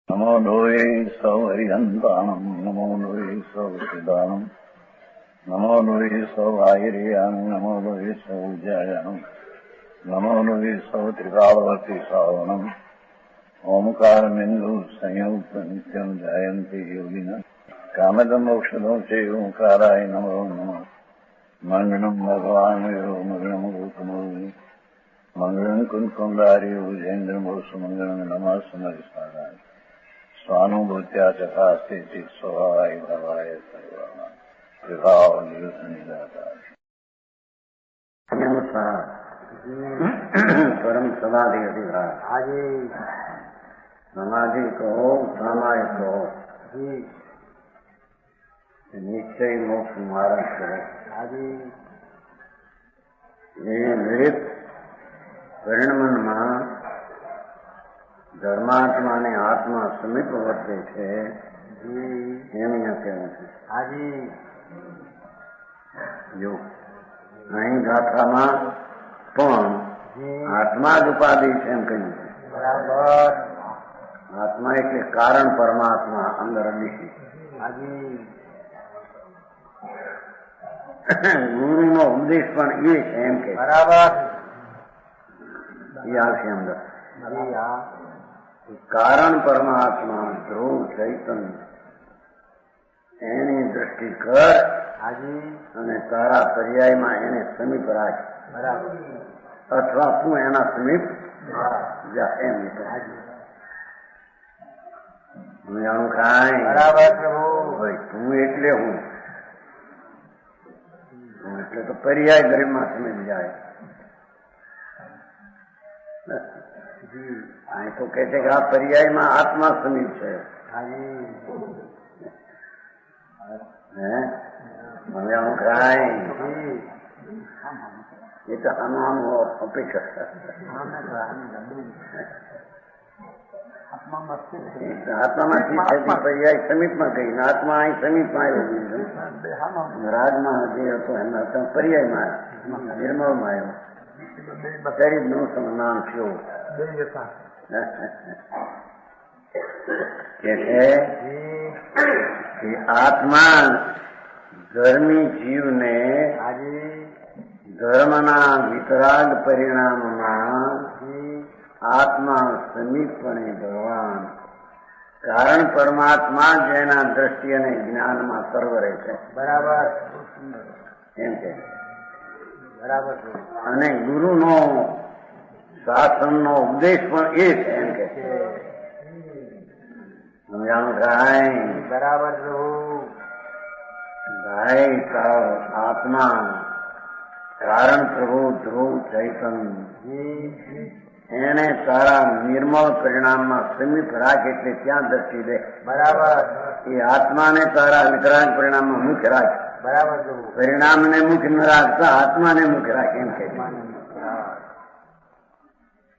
नमो लोये सौहरिहन्ताणम् नमो लोये सौचिदानम् नमो लोये सौभागिर्याम् नमो लोये सौजायानम् नमो लोये सौत्रिकालवती सावनम् ओंकारमिन्दु संयुक्त नित्यम् जयन्ति योगिनः कामदमोक्षदो चैव ओंकाराय नमो नमः मङ्गलम् भगवान् यो मङ्गलम् गौतमोऽयि मङ्गलम् कुन्कुण्डार्यो विजेन्द्रमोसुमङ्गलम् नमः समरिसाराय स्वानुभूत्या चकास्ते स्वभावाय भवाय सर्वाणां विभाव निरुद्धनिदाताय परम समाधि अधिकार हाजी समाधि कहो सामाय कहो निश्चय मोक्ष मार्ग कहो हाजी ये વિવિધ પરિણમનમાં ધર્માત્માને આત્મા સમીપ વર્તે છે એમ અહીંયા કહેવું છે હાજી જો અહીં ગાથામાં પણ આત્મા જ ઉપાધિ છે એમ કહ્યું છે બરાબર આત્મા એટલે કારણ પરમાત્મા અંદર અદિતિ ગુરુનો ઉપદેશ પણ એ છે એમ કે બરાબર એ આવશે અંદર કારણ પરમાત્મા ધ્રુવ ચૈતન્ય એની દ્રષ્ટિ કર અને તારા પર્યાયમાં એને સમીપ રાખ અથવા તું એના સમીપ જા એમ હું જાણું કાંઈ બરાબર પ્રભુ ભાઈ તું એટલે હું એટલે તો પર્યાય ગરીબમાં સમીપ જાય અહીં તો કે છે કે આ પર્યાયમાં આત્મા સમીપ છે હું કાંઈ એ તો આનું અપેક્ષા આત્મામાંથી પર્યાય સમીપમાં ગઈ ને આત્મા અહીં સમીપમાં આવ્યો રાજમાં જે હતો એના પર્યાયમાં આવ્યો નિર્મળમાં આવ્યો ગરીબ નું સમાન થયું કે આત્મા ધર્મી જીવને ધર્મના વિતરાગ પરિણામમાં આત્મા સમીપપણે ભગવાન કારણ પરમાત્મા જેના દ્રષ્ટિ અને જ્ઞાનમાં સર્વરે છે બરાબર એમ કે બરાબર અને ગુરુનો શાસનનો ઉપદેશ પણ એ છે એમ કે સમજાણું કાંઈ બરાબર ભાઈ તાર આત્મા કારણ પ્રભુ ધ્રુવ ચૈતન્ય એને તારા નિર્મળ પરિણામમાં સમીપ રાખ એટલે ત્યાં દ્રષ્ટિ દે બરાબર એ આત્માને તારા વિતરાગ પરિણામમાં મુખ્ય રાખ બરાબર પરિણામને મુખ્ય ન રાખતા આત્માને મુખ્ય રાખ એમ કે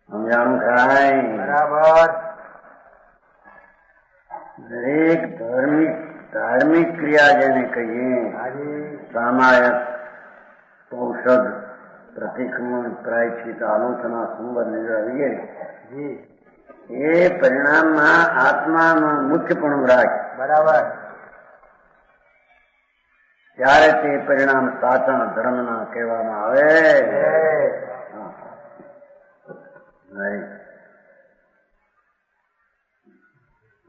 સમજાણું કાંઈ બરાબર દરેક ધાર્મિક ક્રિયા જેને કહીએ સામાયક ઔષધ પ્રતિક્રમણ પ્રાયશ્ચિત આલોચના સંવર નિગ્રહ વગેરે એ પરિણામમાં આત્મામાં મુખ્યપણું રાખ બરાબર ત્યારે તે પરિણામ સાચા ધર્મના કહેવામાં આવે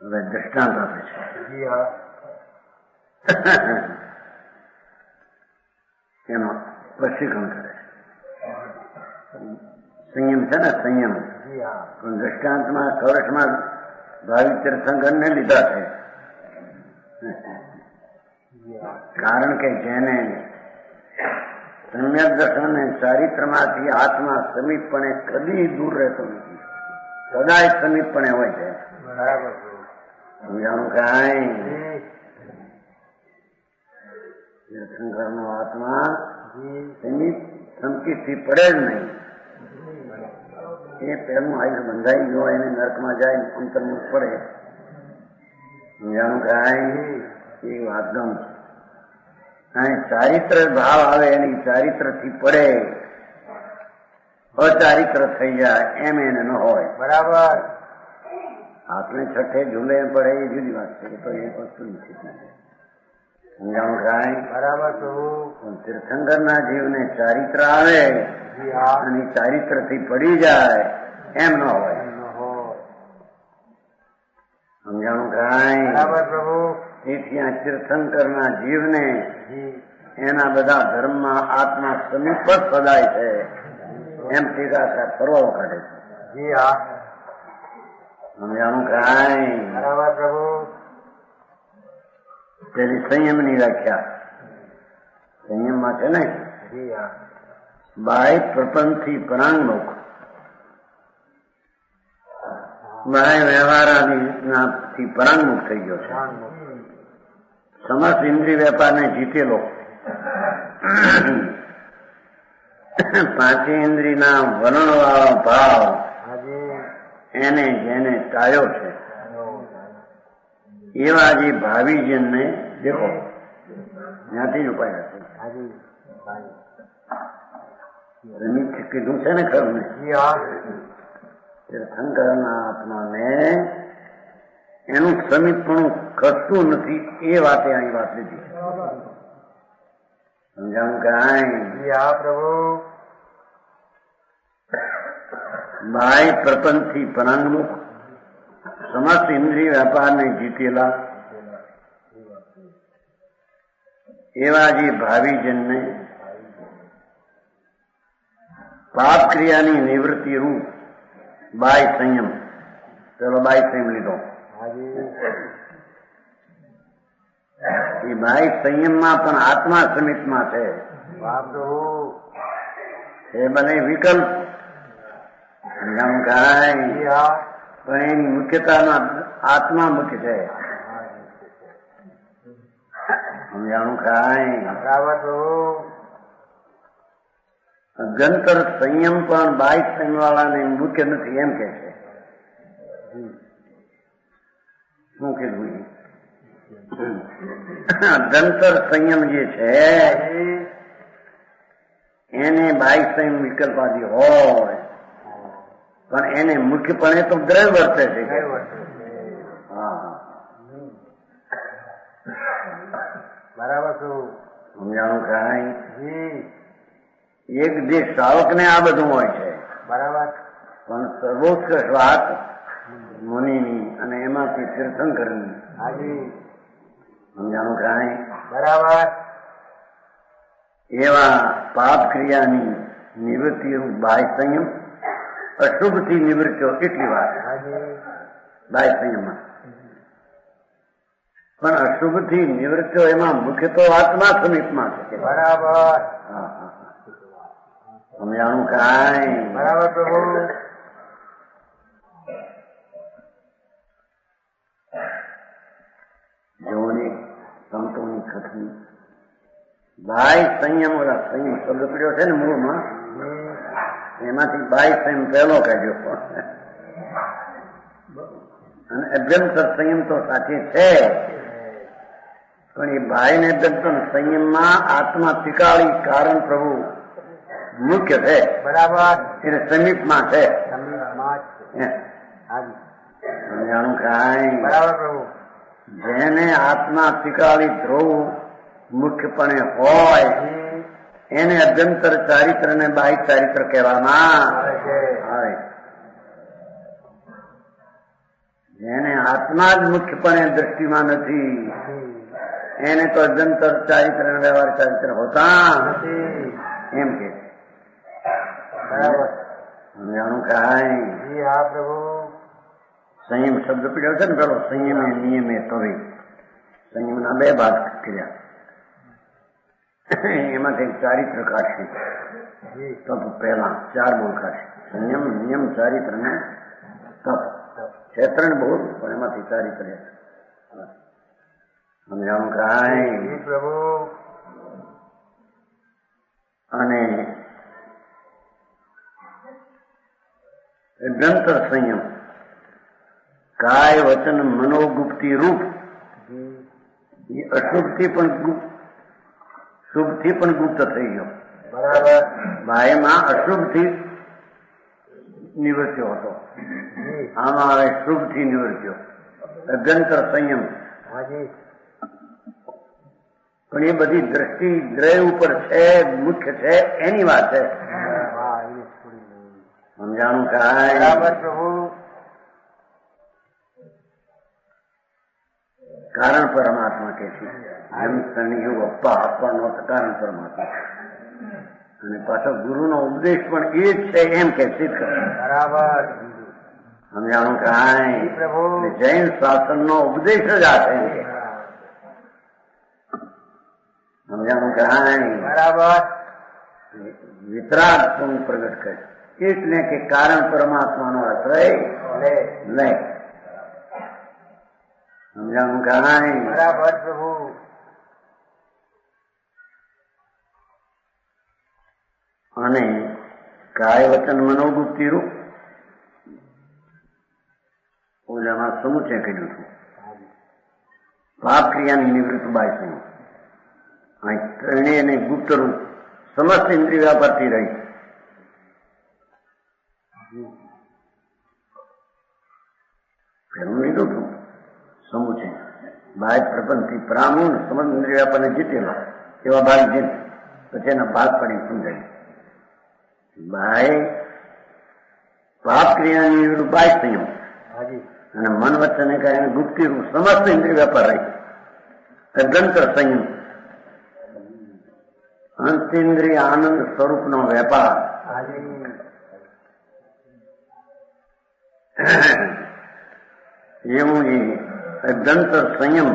હવે દ્રષ્ટાંત આપે છે એમાં પ્રશિક્ષણ કરે સંયમ છે ને સંયમ પણ દ્રષ્ટાંતમાં કવચમાં ભાવિ તીર્થંકરને લીધા છે કારણ કે જેને સમ્યક દર્શન અને ચારિત્રમાંથી આત્મા સમીપપણે કદી દૂર રહેતો નથી સદાય સમીપપણે હોય છે બરાબર સમજાણું કાંઈ તીર્થંકરનો આત્મા સંકિતથી પડે જ નહીં એ પેલું આયુષ બંધાઈ ગયો એને નર્કમાં જાય અંતર્મુખ પડે સમજાણું કાંઈ એ વાત ગમ અહીં ચારિત્ર ભાવ આવે એની ચારિત્રથી પડે અચારિત્ર થઈ જાય એમ એને ન હોય બરાબર આપણે છઠ્ઠે ઝૂલે પડે એ જુદી વાત છે, તો એ વસ્તુ નથી સમજાણું કાંઈ બરાબર પ્રભુ. પણ તીર્થંકરના જીવને ચારિત્ર આવે જી હા. અને ચારિત્ર થી પડી જાય એમ ન હોય. સમજાણું કાંઈ બરાબર પ્રભુ. તેથી આ તીર્થંકરના જીવને એના બધા ધર્મમાં આત્મા સમીપ જ સદાય છે એમ ટીકાકાર પરવાળો કાઢે છે. જી હા. સમજાણું કાંઈ બરાબર પ્રભુ. પેલી સંયમની વ્યાખ્યા સંયમમાં છે ને જી હા. બાહ્ય પ્રપંચથી પરાંગમુખ, બાહ્ય વ્યવહારાથી પરાંગમુખ થઈ ગયો છે. સમસ્ત ઇન્દ્રિય વેપારને જીતેલો, પાંચે ઇન્દ્રિયના વર્ણવાળો ભાવ એને જેને ટાળ્યો છે એવા જે ભાવિજનને દેખો ત્યાંથી જ ઉપાય હશે. નીચે કીધું છે ને ખરું ને તીર્થંકરના આત્માને એનું સમીપણું ઘટતું નથી એ વાતે અહીં વાત લીધી. સમજાણું કાંઈ જી હા પ્રભુ. બાહ્ય પ્રપંચથી પરાંગમુખ, સમસ્ત ઇન્દ્રિય વેપારને જીતેલા એવા જે ભાવિજનને પાપ ક્રિયાની નિવૃત્તિ રૂપ બાહ્ય સંયમ, પેલો બાહ્ય સંયમ લીધો. એ બાહ્ય સંયમમાં પણ આત્મા સમિતમાં છે. એ બને વિકલ્પ સમજાણું કાંઈ પણ એની મુખ્યતામાં આત્મા મુખ્ય છે. સમજાણું કાંઈ અભ્યંતર સંયમ પણ બાહ્ય સંયમ વાળાને મુખ્ય નથી એમ કે છે. શું કીધું? અભ્યંતર સંયમ જે છે એને બાહ્ય સંયમ વિકલ્પાદી હોય પણ એને મુખ્યપણે તો દ્રવ્ય વર્તે છે. બરાબર શું સમજાણું કાંઈ એક જે શ્રાવકને આ બધું હોય છે બરાબર, પણ સર્વોત્કૃષ્ટ વાત મુનિની અને એમાંથી તીર્થંકરની. સમજાણું કાંઈ બરાબર. એવા પાપ ક્રિયાની નિવૃત્તિ બાહ્ય સંયમ, અશુભથી નિવૃત્તિઓ એટલી વાત બાહ્ય સંયમમાં, પણ અશુભથી નિવૃત્તિઓ એમાં મુખ્ય તો આત્મા સમીપમાં છે. બરાબર. સમજાણું કાંઈ બરાબર પ્રભુ. જોની સંતોની કથની બાહ્ય સંયમ, ઓલા સંયમ શબ્દ પડ્યો છે ને મૂળમાં, એમાંથી બાહ્ય સંયમ પહેલો કાઢ્યો અને અભ્યંતર સંયમ તો સાથે છે પણ એ બાહ્ય ને અભ્યંતર સંયમમાં આત્મા ટીકાળી કારણ પ્રભુ મુખ્ય છે. બરાબર. એને સમીપમાં છે. સમજાણું કાંઈ બરાબર પ્રભુ. જેને આત્મા ટીકાળી ધ્રુવ મુખ્યપણે હોય એને અભ્યંતર ચારિત્ર ને બાહ્ય ચારિત્ર કહેવામાં આવે. જેને આત્મા જ મુખ્યપણે દ્રષ્ટિમાં નથી એને તો અભ્યંતર ચારિત્ર અને વ્યવહાર ચારિત્ર હોતા એમ કે. બરાબર. સમજાણું કાંઈ જી હા પ્રભુ. સંયમ શબ્દ પીડ્યો છે ને પેલો સંયમે નિયમે તવે, સંયમના બે ભાગ કર્યા એમાંથી ચારિત્ર કાઢશે તપ પહેલા 4 બોલ કાઢશે. સંયમ નિયમ ચારિત્ર ને તપ છે 3 બોલ પણ એમાંથી ચારિત્ર. સમજાણું કાંઈ પ્રભુ. અને અભ્યંતર સંયમ કાય વચન મનોગુપ્તિ રૂપ એ અશુભથી પણ ગુપ્ત, શુભથી પણ ગુપ્ત થઈ ગયો. બરાબર. બાહ્યમાં અશુભથી નિવૃત્યો હતો આમાં હવે શુભથી નિવડ્યો અભ્યંતર સંયમ. હાજી. પણ એ બધી દ્રષ્ટિ દ્રય ઉપર છે, મુખ્ય છે એની વાત છે. સમજાણું કાંઈ? બરાબર પ્રભુ. કારણ પરમાત્મા કે છે એમ શનિયુગ આપવા નો કારણ પરમાત્મા. અને પાછો ગુરુનો ઉપદેશ પણ એ જ છે એમ કે સિદ્ધ કરે. બરાબર. સમજાણું કાંઈ? પ્રભુ. જૈન શાસનનો ઉપદેશ જ આ છે. સમજાણું કાંઈ? બરાબર. વિતરાગ પણ પ્રગટ કરે એટલે કે કારણ પરમાત્માનો આશ્રય લે. સમજાણું કાંઈ? બરાબર પ્રભુ. અને કાય વચન મનોબુદ્ધિ રૂપ ઓજામાં સમુચય કર્યું હતું. પાપ ક્રિયાની નિવૃત્ત બાય છે. અહીં ત્રણેયને ગુપ્ત રૂપ સમસ્ત ઇન્દ્રિય વ્યાપારથી રહી. પેલું લીધું હતું સમુચય બાય પ્રપંચથી પ્રામુન સમસ્ત ઇન્દ્રિય વ્યાપારને જીતેલો એવા ભાગ જીત પછી એના ભાગ પડી સમજાય. બાય પાપ ક્રિયાની વિરુદ્ધ બાય સંયમ અને મન વચ્ચેને કારણે ગુપ્તિ રૂપ સમસ્ત ઇન્દ્રિય વ્યાપાર રહી. તદંતર સંયમ અંતેન્દ્રિય આનંદ સ્વરૂપનો વેપાર. એવું એ અભ્યંતર સંયમ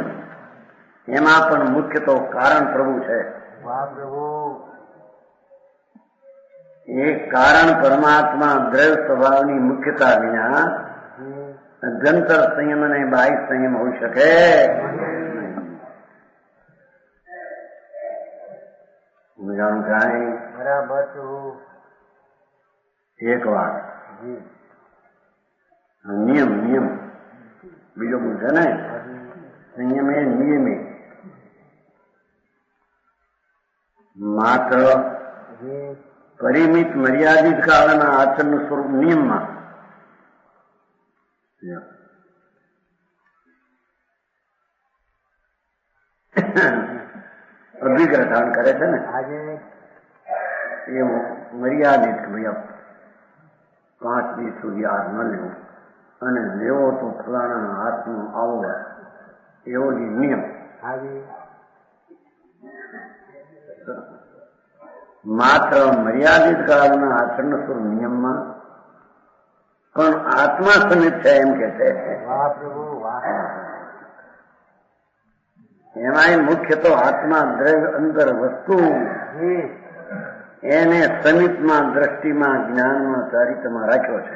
એમાં પણ મુખ્ય તો કારણ પ્રભુ છે. એ કારણ પરમાત્મા દ્રવ્ય સ્વભાવની મુખ્યતા વિના અભ્યંતર સંયમ અને બાહ્ય સંયમ હોઈ શકે. જાણું કાંઈ? બરાબર. એક વાત નિયમ નિયમ બીજો બધું છે ને સંયમે નિયમે માત્ર પરિમિત મર્યાદિત કાળના આચરણનું સ્વરૂપ નિયમમાં અભિગ્રહ ધારણ કરે છે ને એવું મર્યાદિત ભાઈ 5 દિવસ સુધી હાથ ન લેવો અને લેવો તો ફલાણા હાથનો આવો એવો જ નિયમ. માત્ર મર્યાદિત કાળના આચરણ સ્વરૂપ નિયમમાં પણ આત્મા સમિત છે એમ કે છે. એમાંય મુખ્ય તો આત્મા દ્રવ્ય અંદર વસ્તુ એને સમિતમાં દ્રષ્ટિમાં જ્ઞાનમાં ચારિત્રમાં રાખ્યો છે.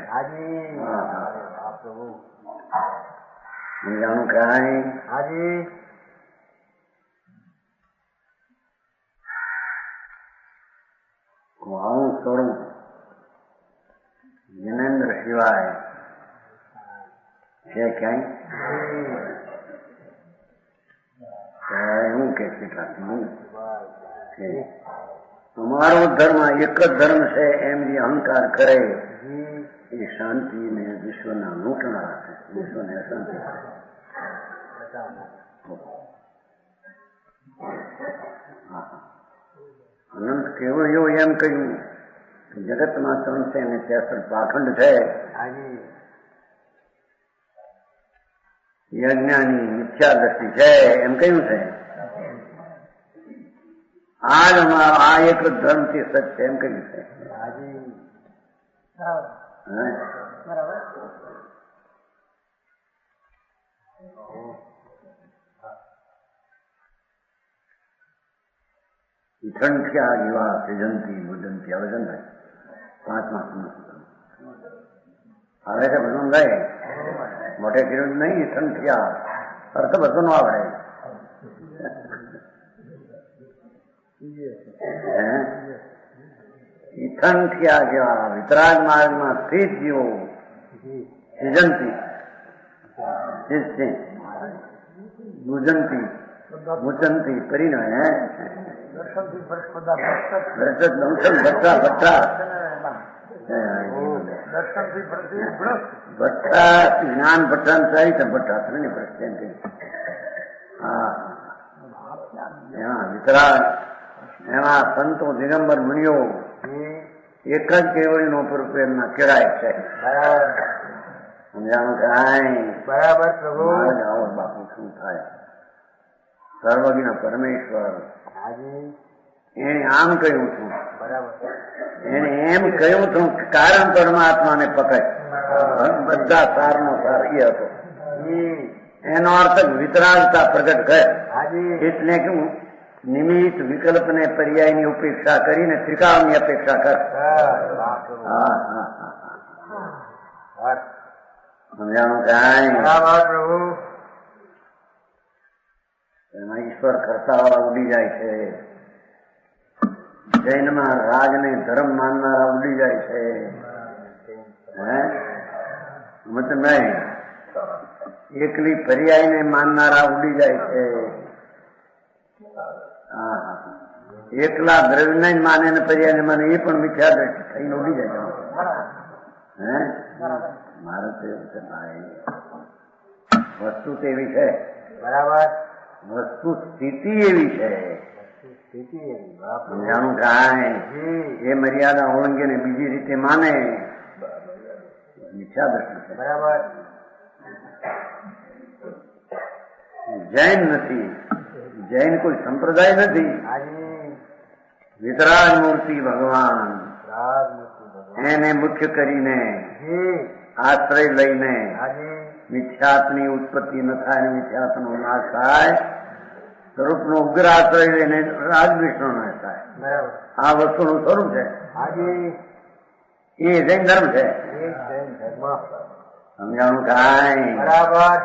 જાણું કાંઈ? આવું સ્વરૂપ જ્ઞાનેન્દ્ર સિવાય છે ક્યાંય? એવું કે કેટલાક અમારો ધર્મ એક જ ધર્મ છે એમ જે અહંકાર કરે એ શાંતિ ને વિશ્વના લૂંટણા રાખે, વિશ્વને અશાંતિ કરે. અનંત કેવો એવો એમ કહ્યું જગતમાં 363 પાખંડ છે. યજ્ઞાની મિથ્યા દ્રષ્ટિ છે એમ કહ્યું છે. આ એક જ ધર્મથી સત્ય એમ કહ્યું છે. ઈઠંઠ્યા જીવા સૃજંતી મુદંતી આવે છે ને 5મા સૂત્ર આવે છે. બધું ગઈ મોટે કર્યું નહીં. ઈઠંઠ્યા અર્થ બધો નો આવડે. ઈઠંઠ્યા જેવા વિતરાગ માર્ગમાં સ્થિત જીવો સૃજંતી મુજંતી મુચંતી કરીને દર્શનથી ભટ્ટા જ્ઞાન ભટ્ટાને સહિત ભટ્ટા ત્રણેય પ્રત્યે હા એમાં વિતરાગ એમાં સંતો દિગંબર મુનિઓ એક જ કેવળીનો રૂપે એમના કેળાય છે. સમજાણું કાંઈ બરાબર પ્રભુ. આવો બાપુ શું થાય સર્વજ્ઞ પરમેશ્વર એને આમ કહ્યું છું, એને એમ કહ્યું છું કારણ પરમાત્માને પકડ બધા સારનો સાર એ હતો. એનો અર્થ વિતરાગતા પ્રગટ કરે એટલે કે નિમિત્ત વિકલ્પ ને પર્યાય ની ઉપેક્ષા કરીને ત્રિકાળની અપેક્ષા કર. સમજાણું કાંઈ પ્રભુ. એમાં ઈશ્વર કરતા વાળા ઉડી જાય છે. જૈનમાં રાજને ધર્મ માનનારા ઉડી જાય છે. મત નહીં એકલી પર્યાયને માનનારા ઉડી જાય છે. એકલા દ્રવ્યને માને ને પર્યાયને માને એ પણ મિથ્યા દ્રષ્ટિ થઈને ઉડી જાય. મારે તો એવું છે ભાઈ, વસ્તુ તેવી છે. બરાબર. વસ્તુ સ્થિતિ એવી છે. સમજાણું કાંઈ એ મર્યાદા ઓળંગે ને બીજી રીતે માને મિથ્યા દ્રષ્ટિ છે. બરાબર. જૈન નથી, જૈન કોઈ સંપ્રદાય નથી. વિતરાગ મૂર્તિ ભગવાન એને મુખ્ય કરીને આશ્રય લઈને મિથ્યાત્ની ઉત્પત્તિ ન થાય ને મિથ્યાત્નો નાશ થાય. સ્વરૂપનો ઉગ્ર આશ્રય લઈને રાગ વિષ્ણુ નાશ થાય. આ વસ્તુનું સ્વરૂપ છે. એ જૈન ધર્મ છે. સમજાણું કાંઈ બરાબર.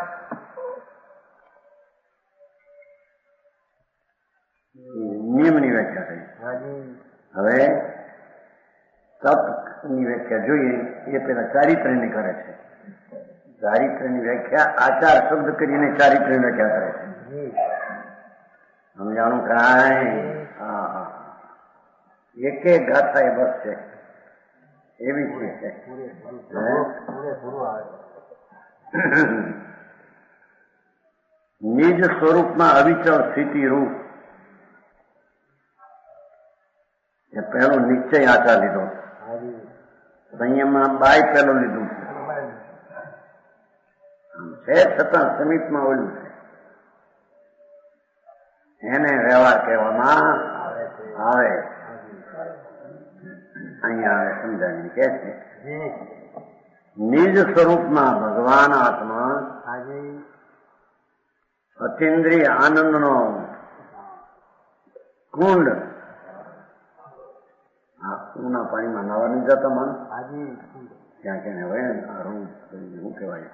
નિયમની વ્યાખ્યા થઈ. હવે તપની વ્યાખ્યા જોઈએ એ પેલા ચારિત્ર્યની કરે છે. ચારિત્ર્યની વ્યાખ્યા આચાર શબ્દ કરીને ચારિત્ર્યની વ્યાખ્યા કરે છે. સમજાણું કાંઈ એક એક ગાથા એ બસ છે એવી ચીજ છે. નિજ સ્વરૂપમાં અવિચળ સ્થિતિ રૂપ એ પહેલો નિશ્ચય આચાર લીધો. સંયમમાં બાય પહેલો લીધું છે છતાં સમીપમાં ઓલું છે. એને વ્યવહાર કહેવામાં આવે. અહીંયા આવે સમજાવીને કે છે નિજ સ્વરૂપમાં ભગવાન આત્મા અતિન્દ્રિય આનંદનો કુંડ. ઊના પાણીમાં નાવા નહીં જતા માણસ ત્યાં કે હોય શું કહેવાય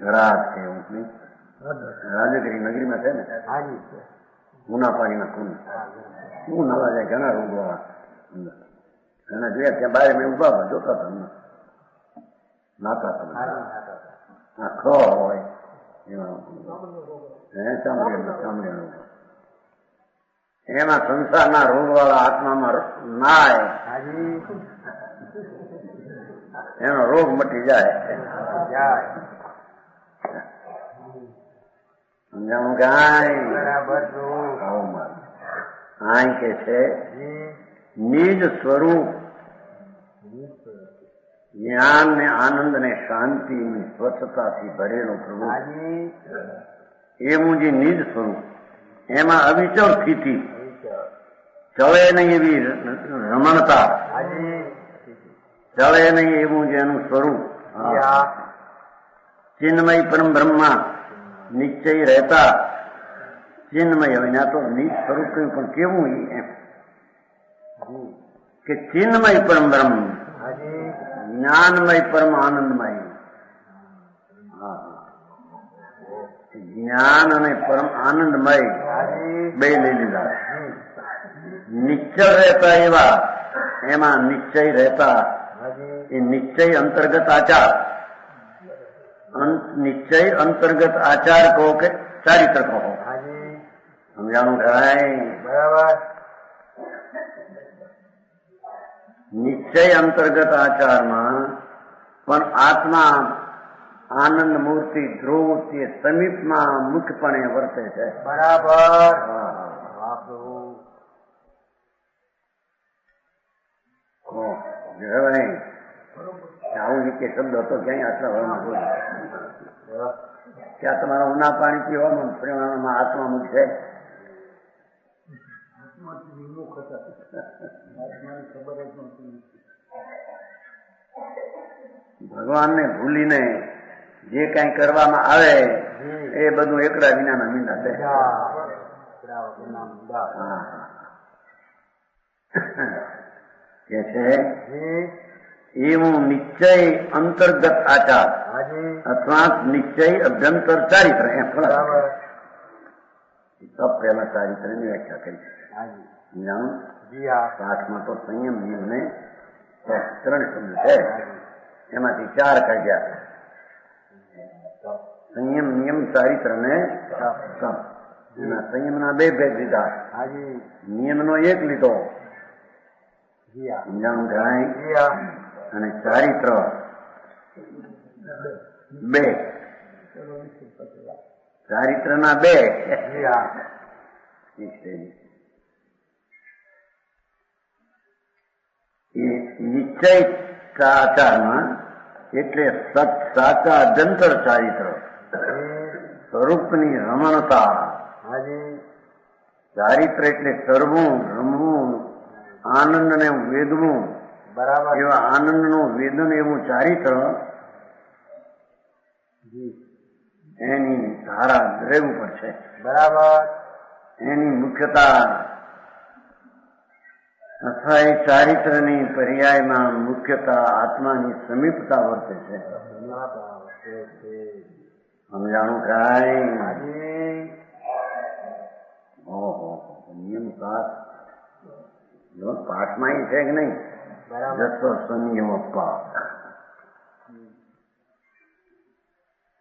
ઘરાટ કે એવું નહીં રાજગીરી નગરીમાં છે ને ઊના પાણીના કુંડ. શું નાવા જાય ઘણા રોગો ઘણા જોયા ત્યાં બહાર મેં ઉભા જોતા હતા નાતા હતા ખો હોય એમાં ચામડી એમાં સંસારના રોગ વાળા આત્મામાં નાય એનો રોગ મટી જાય. સમજાવું કાંઈ આય કે છે નિજ સ્વરૂપ જ્ઞાન ને આનંદ ને શાંતિ સ્વચ્છતાથી ભરેલું પ્રભુ એવું જે નિજ સ્વરૂપ એમાં અવિચળ સ્થિતિ ચલે નહીં એવી રમણતા ચલે નહીં એવું જેનું સ્વરૂપ ચિન્મય પરમ બ્રહ્મા નિશ્ચય રહેતા ચિન્મય વિના તો નિજ સ્વરૂપ કહ્યું પણ કેવું એમ કે ચિન્મય પરમ બ્રહ્મ જ્ઞાનમય પરમ આનંદમય. જ્ઞાન અને પરમ આનંદમય બે લઈ લીધા. નિશ્ચય રહેતા એવા એમાં નિશ્ચય રહેતા એ નિશ્ચય અંતર્ગત આચાર. નિશ્ચય અંતર્ગત આચાર કહો કે ચારિત્ર કહો. સમજાણું કાંઈ બરાબર. નિશ્ચય અંતર્ગત આચારમાં પણ આત્મા આનંદ મૂર્તિ ધ્રુવ તે સમીપમાં મુખ્યપણે વર્તે છે. બરાબર. આવું નીચે શબ્દ હતો ક્યાંય આટલા વારમાં બોલ ત્યાં તમારા ઉના પાણી પીવામાં પરિણામમાં આત્મા મુખ છે. ભગવાનને ભૂલીને જે કઈ કરવામાં આવે એ બધું એકડા વિનાના મીંડા છે. કે છે એવું નિશ્ચય અંતર્ગત આચાર અથવા નિશ્ચય અભ્યંતર ચારિત્ર એમ સબ પહેલા ચારિત્ર ની વ્યાખ્યા કરી છે. પાઠમાં તો સંયમ નિયમ ને 3 શબ્દ છે, એમાંથી 4 કાઢ્યા. સંયમ નિયમ ચારિત્ર ને સંયમના 2 ભેદ લીધા, નિયમનો 1 લીધો સમજાણું થાય, અને ચારિત્ર 2. ચારિત્રના 2. નિશ્ચય આચારમાં એટલે સાચા અભ્યંતર ચારિત્ર, સ્વરૂપની રમણતા. ચારિત્ર એટલે તરવું, રમવું, આનંદ ને વેદવું. બરાબર. એવા આનંદનું વેદન એવું ચારિત્ર એની ધારા દ્રવ ઉપર છે. બરાબર. એની મુખ્યતા અથવા એ ચારિત્રની પર્યાયમાં મુખ્યતા આત્માની સમીપતા વર્તે છે. સમજાણું કાંઈ? ઓહો, નિયમ 7 પાઠમાં છે કે નહીં? જસો સંયમ અપ્પા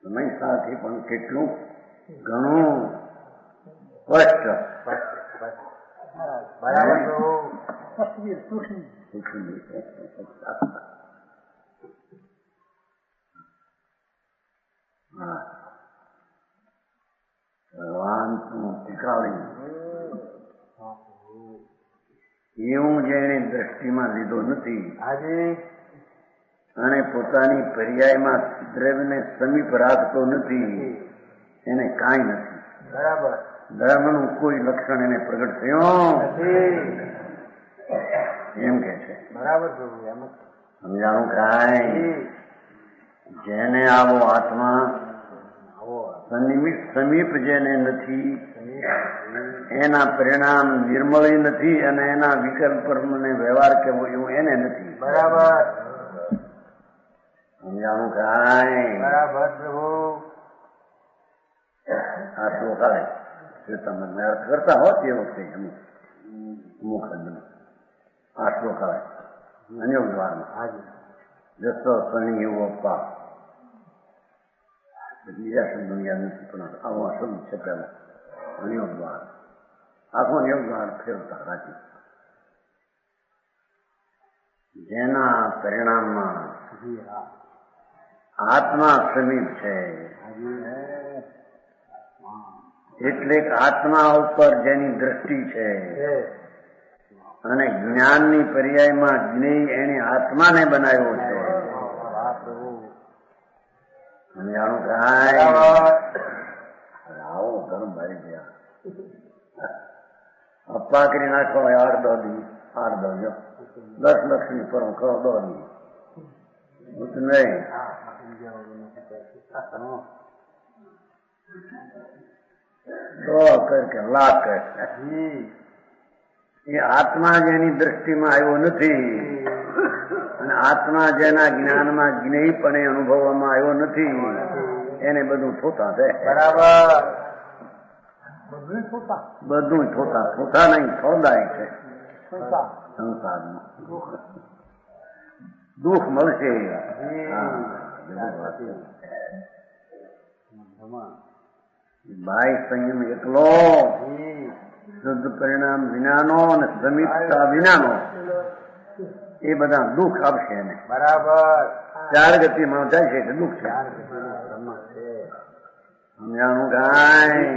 સમય સાથે પણ કેટલું ઘણું સ્પષ્ટ. ભગવાન શીખવાડી એવું જેને દ્રષ્ટિમાં લીધો નથી અને પોતાની પર્યાયમાં દ્રવ્યને સમીપ રાખતો નથી, એને કાંઈ નથી. બરાબર. ધર્મનું કોઈ લક્ષણ એને પ્રગટ થયો એમ કે છે. બરાબર. સમજાણું કાંઈ? જેને આવો આત્મા સમીપ જેને નથી એના પરિણામ નિર્મળ નથી, અને એના વિકલ્પ ને વ્યવહાર કેવો એવું એને નથી. બરાબર. સમજાણું કાંઈ? બરાબર પ્રભુ. આ શ્લોક આવે તમે અર્થ કરતા હોત એ વખતે અમુક આ શ્લોક આવે અન્યોગ દ્વારમાં જસો શનિ એવું અપ્પા. બીજા શબ્દો યાદ નથી, પણ આવો શબ્દ છે પેલા અન્યોગ દ્વાર. આખો યોગ દ્વાર ફેરવતા રાજી. જેના પરિણામમાં આત્મા સમીપ છે, એટલે આત્મા ઉપર જેની દ્રષ્ટિ છે અને જ્ઞાનની પર્યાયમાં જ્ઞેય એની આત્માને બનાવ્યો છે. સમજાણું કાંઈ? આવો ધર્મ ભાઈ ગયા અપ્પા કરી નાખો 8-10 દી 8-10 જો 10 લક્ષની પર કરો 10 દી નહીં. કે લાખ કર એ આત્મા જેની દ્રષ્ટિમાં આવ્યો નથી, અને આત્મા જેના જ્ઞાનમાં જ્ઞેયપણે અનુભવવામાં આવ્યો નથી, એને બધું થોતા છે. બરાબર. બધું થોતા નહીં, થોદાય છે. સંસારમાં દુઃખ મળશે. બાહ્ય સંયમ એકલો, શુદ્ધ પરિણામ વિનાનો અને સમીપતા વિનાનો એ બધા દુઃખ આપશે એને. બરાબર. ચાર ગતિમાં જાય છે એટલે દુઃખ છે. સમજાણું કાંઈ?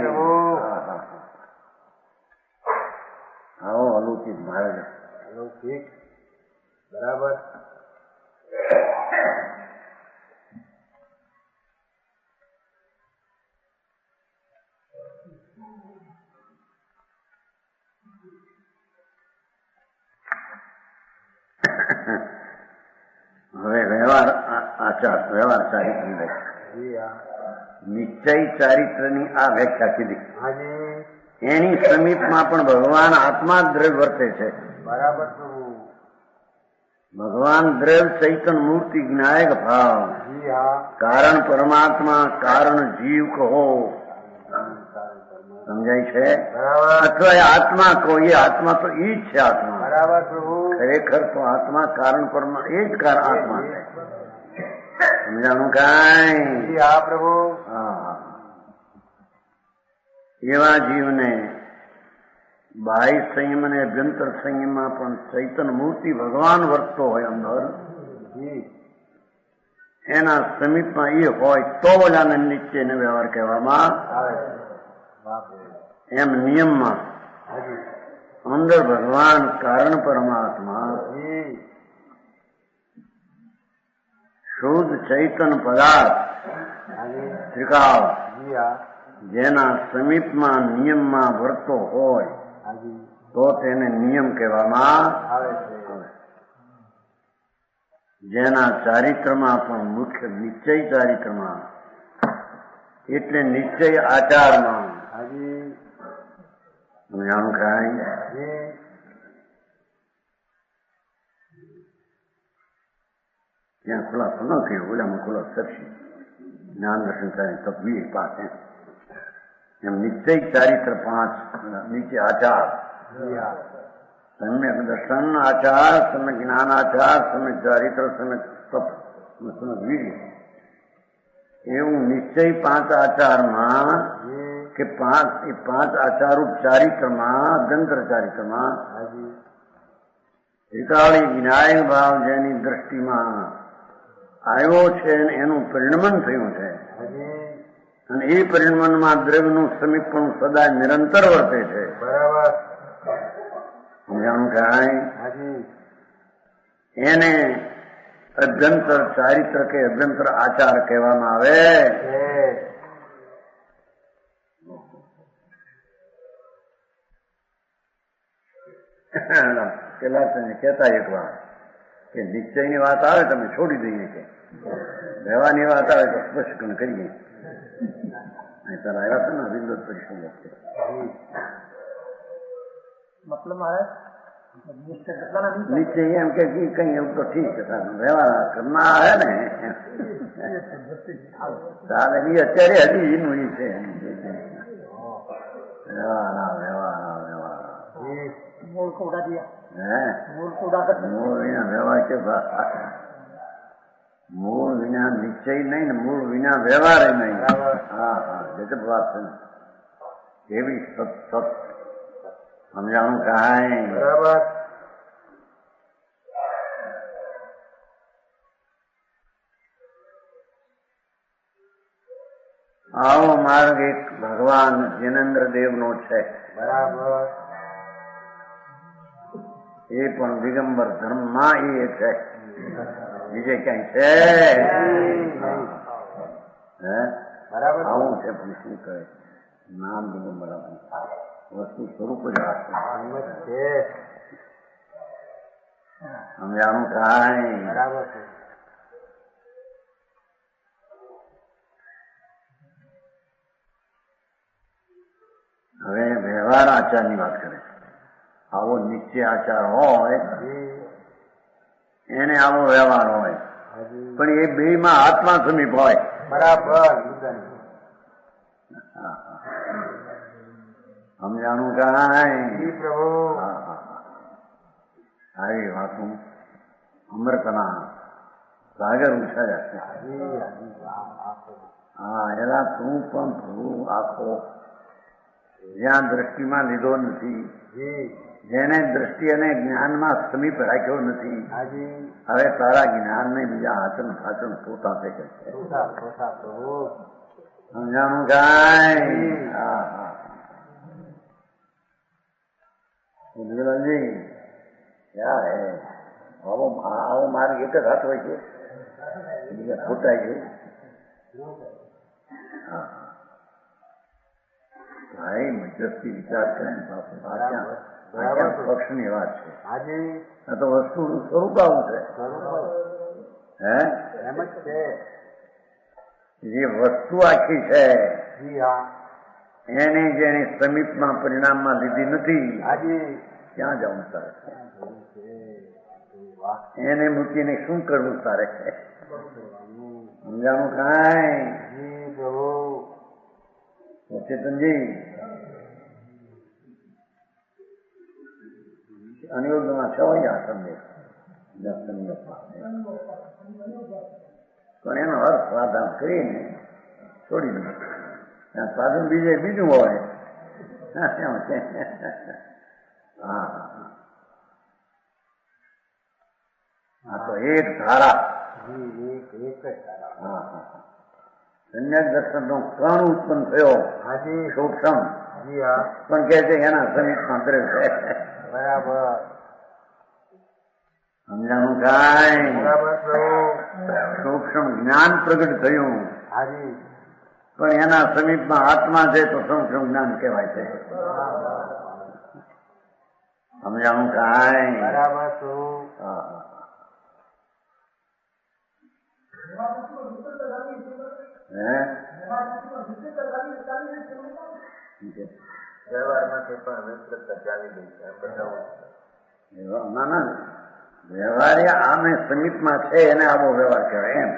આવો અલૌકિક મહારાજ. અલૌકિક. બરાબર. હવે વ્યવહાર આચાર, વ્યવહાર ચારિત્ર નિશ્ચય ચારિત્રની આ વ્યાખ્યા કીધી. એની સમીપમાં પણ ભગવાન આત્મા દ્રવ્ય વર્તે છે. બરાબર. ભગવાન દ્રવ્ય ચૈતન મૂર્તિ જ્ઞાયક ભાવ, કારણ પરમાત્મા, કારણ જીવ કહો, સમજાય છે? અથવા એ આત્મા કહો, એ આત્મા તો ઈ જ છે. આત્મા બરાબર પ્રભુ. ખરેખર તો આત્મા કારણ પરમા એ જ આત્મા છે. સમજાણું કાંઈ? હા પ્રભુ. હા. એવા જીવને બાહ્ય સંયમ અને અભ્યંતર સંયમમાં પણ ચૈતન મૂર્તિ ભગવાન વર્તતો હોય અંદર, એના સમીપમાં એ હોય તો જ આને નિશ્ચયનો વ્યવહાર કહેવામાં આવે. એમ નિયમમાં અંદર ભગવાન કારણ પરમાત્મા શુદ્ધ ચૈતન પદાર્થ ત્રિકાળ જેના સમીપમાં નિયમમાં વર્તો હોય તો તેને નિયમ કહેવામાં આવે. જેના ચારિત્રમાં પણ મુખ્ય નિશ્ચય ચારિત્રમાં એટલે નિશ્ચય આચારમાં જાણું કાંઈ? ત્યાં ખુલાસો ન થયો, ઓલામાં ખુલાસો થશે. જ્ઞાન દર્શન તત્વી પાસે એમ નિશ્ચય ચારિત્ર 5 નીચે આચાર, સમ્યક દર્શન આચાર, સમ્યક જ્ઞાન આચાર, સમ્યક ચારિત્ર, સમ્યક તપ, સમ્યક વીર્ય. એવું નિશ્ચય 5 આચારમાં કે 5 આચારરૂપ ચારિત્રમાં, અભ્યંતર ચારિત્રમાં ત્રિકાળી વિનાયક ભાવ જેની દ્રષ્ટિમાં આવ્યો છે એનું પરિણમન થયું છે. અને એ પરિણમનમાં દ્રવ્યનું સમીપન સદા નિરંતર વર્તે છે. બરાબર. સમજાણું કાંઈ? એને અભ્યંતર ચારિત્ર કે અભ્યંતર આચાર કહેવામાં આવે. પેલા તમે કહેતા એક વાર કે નિશ્ચયની વાત આવે તમે છોડી દઈએ, કે રહેવાની વાત આવે તો સ્પષ્ટ કરીએ. તારા આવ્યા છે ને વિરોધ પરિષદ મતલબ મારે નીચે એમ કે કઈ એવું તો ઠીક છે, વ્યવહાર કરના આવે ને ચાલે. એ અત્યારે હજી એનું એ છે મૂળ કોડા વ્યવહાર કે મૂળ વિના નિશ્ચય નહીં ને મૂળ વિના વ્યવહાર નહીં. હા હા, ગજબ વાત છે ને. એવી સત સમજાણું કાંઈ? બરાબર. આવો માર્ગ એક ભગવાન જૈનેન્દ્ર દેવનો છે. બરાબર. એ પણ દિગંબર ધર્મમાં એ છે, બીજે ક્યાંય છે? બરાબર. આવું છે પણ શું કહે નામ દિગંબર વસ્તુ સ્વરૂપ જ રાખે. સમજાણું કાંઈ? બરાબર છે. હવે વ્યવહાર આચારની વાત કરે. આવો નિશ્ચય આચાર હોય એને આવો વ્યવહાર હોય, પણ એ બે માં આત્મા સમીપ હોય. બરાબર. સમજાણું કાંઈ? પ્રભુ. આવી વાતું અમૃતના સાગર ઉછાયા છે. હા, એલા તું પણ પ્રભુ આખો જ્યાં દ્રષ્ટિમાં લીધો નથી, જેને દ્રષ્ટિ અને જ્ઞાનમાં સમીપ રાખ્યો નથી હાજી હવે તારા જ્ઞાનને બીજા આચરણ આચરણ પોતા આપે છે પોતા પ્રભુ સમજાણું કાંઈ હા હા ઉજ્જવલજી ક્યાં હે આવો માર્ગ એક જ હાથ હોય છે બીજા ખોટાય છે હા ભાઈ મધ્યસ્થી વિચાર કરીને પક્ષની વાત છે હાજી આ તો વસ્તુનું સ્વરૂપ આવું છે હે એમ જ છે જે વસ્તુ આખી છે જી હા એને જેને સમીપમાં પરિણામમાં લીધી નથી હાજી ક્યાં જવું તારે વાહ એને મૂકીને શું કરવું તારે સમજાણું કાંઈ જી પ્રભુ ચેતનજી અનિરુદ્ધમાં છવાયા તમને પણ એનો અર્થ સાધન કરીને છોડી દઉં ત્યાં સાધન બીજું હોય હા હા તો એક ધારા જી એક જ તારા હા હા સંન્યાસ દર્શનનો કણ ઉત્પન્ન થયો હાજી સૂક્ષ્મ જી હા પણ કે છે એના સમીપમાં કરે છે બરાબર સમજાણું કાંઈ બરાબર પ્રભુ સૂક્ષ્મ જ્ઞાન પ્રગટ થયું હાજી પણ એના સમીપમાં આત્મા છે તો સૂક્ષ્મ જ્ઞાન કહેવાય છે સમજાણું કાંઈ બરાબર પ્રભુ હા હા હે વ્યવહારમાંથી પણ વિસ્તૃતતા ચાલી ગઈ છે એમ બતાવું ના ના વ્યવહાર આમે સમીપમાં છે એને આવો વ્યવહાર કહેવાય એમ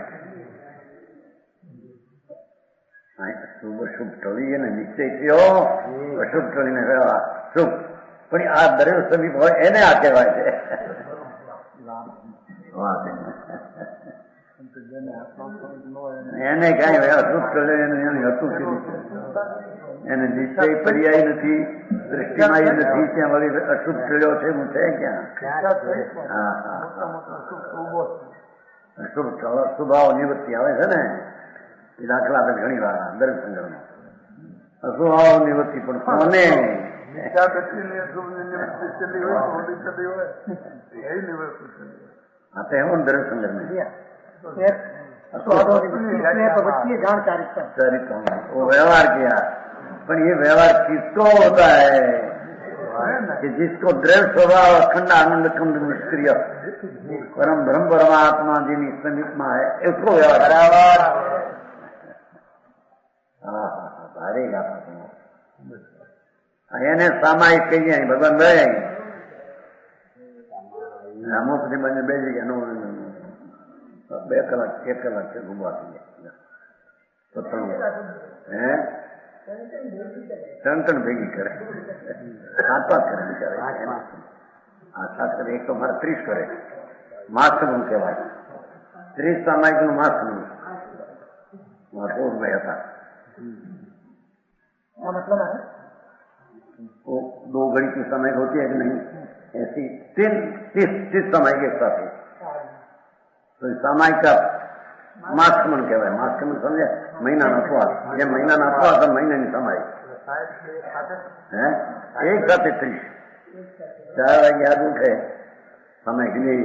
શુભ શુભ ટળી અને નિશ્ચય થયો અશુભ ટળીને વ્યવહાર શુભ પણ આ દરેક સમીપ હોય એને આ કહેવાય છે એને કઈ અશુભ ટળે એની હતું એને નિશ્ચય પર્યાય નથી દૃષ્ટિમાં નથી ત્યાં વળી અશુભ ટળ્યો છે હું છે ક્યાં હા હા અશુભ સ્વભાવ નિવૃત્તિ આવે છે ને એ દાખલા તો ઘણી વાર દરેક સંગ્રહમાં અસ્વભાવ નિવૃત્તિ પણ કોને હા તો એવો દરેક સંગ્રહ वो व्यवहार किया पर ये व्यवहार किसको होता है कि जिसको दृढ़ स्वभाव अखंड आनंद खंड निष्क्रिय परम ब्रह्म परमात्मा जी ની સમીપમાં है એટલો વ્યવહાર બરાબર હા હા હા ભારે ગાતા એને સામાયિક કહીએ ભગવાન ભાઈ અમુક થી મને બે જગ્યા 2 કલાક 1 કલાક છે ગુમવા થઈ ગયા હે ત્રણ ભેગી કરે 7 કરે બિચારા આ 7 કરે એક તો મારે 30 કરે માસ્ટરનું કહેવાય 30 સામાયિકનું માસ્ટરનું પૂર્ણભાઈ હતા मतलब है वो 2 घड़ी की समय होती है कि नहीं ऐसी 30 समय के साथ तो सामायिक का मास्कमन कहवाय मास्कमन समझे महीना नफवा ये महीना नफवा तो महीने नहीं समाई है एक साथ 30 4 वागे याद उठे समय के लिए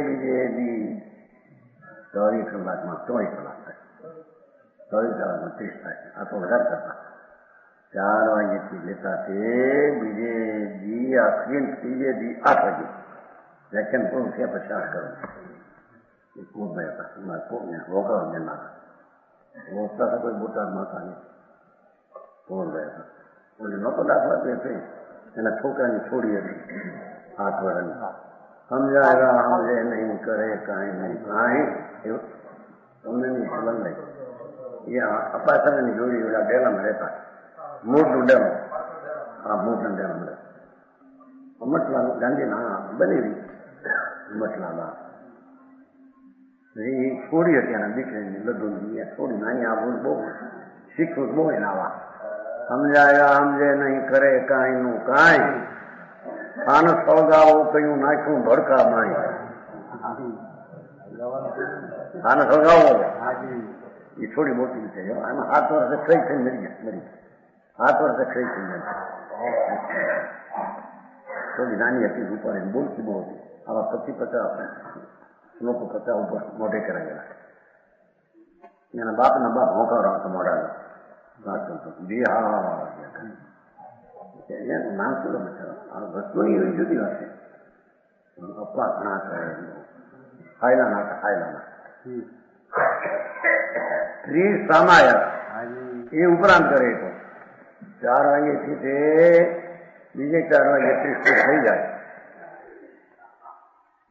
बीजे दी 24 कलाक में 24 कलाक 24 कलाक में 30 થાય આ તો વધારે કરતા 4 વાગ્યાથી લેતા તે બીજે દી આખરી ત્રીજે દી 8 વાગે વ્યાખ્યાન પૂરું થયા પછી 8 કરું એ પૂર્ણ હતા એમાં પૂર્ણ રોકડા દેના રોકતા તો કોઈ બોટાદ નહોતા નહીં પૂર્ણ હતા ઓલી નહોતો દાખલા તે એના છોકરાની છોડી હતી 8 વર્ષની સમજાય સમજે નહીં કરે કાંઈ નહીં કાંઈ એવું તમને નહીં ફલન નહીં એ અપાસરની જોડી ઓલા ડેલામાં રહેતા મોટું ડેમ હા મોટું ડેમ મટલા ગાંધીના બનેલી મટલામાં એ છોડી હતી એના દીકરીની લડુની છોડી નાની આવું બહુ શીખવું બહુ એના આવા સમજાયા સમજે નહીં કરે કાંઈ નું કાંઈ પાન સળગાવો કયું નાખ્યું ભડકા માય. પાન સળગાવો એ થોડી મોટી છે. એમાં 7 વર્ષે કઈ થઈને મરી ગયા. 7 વર્ષે કઈ થઈને થોડી નાની હતી રૂપાળી બોલતી બહુ હતી. આવા 25-50 લોકો 50 ઉપર મોઢે કરાયેલા. એના બાપના બાપ હોંકારો હતો મોઢા બિહાર નામ શું આ વસ્તુની એવી જુદી વાત છે. અપ્પા ઘણા કરે હાયલાના હતા હાયલાના 30 સામાયા એ ઉપરાંત કરે તો 4 વાગ્યેથી તે બીજે 4 વાગે 30 થઈ જાય.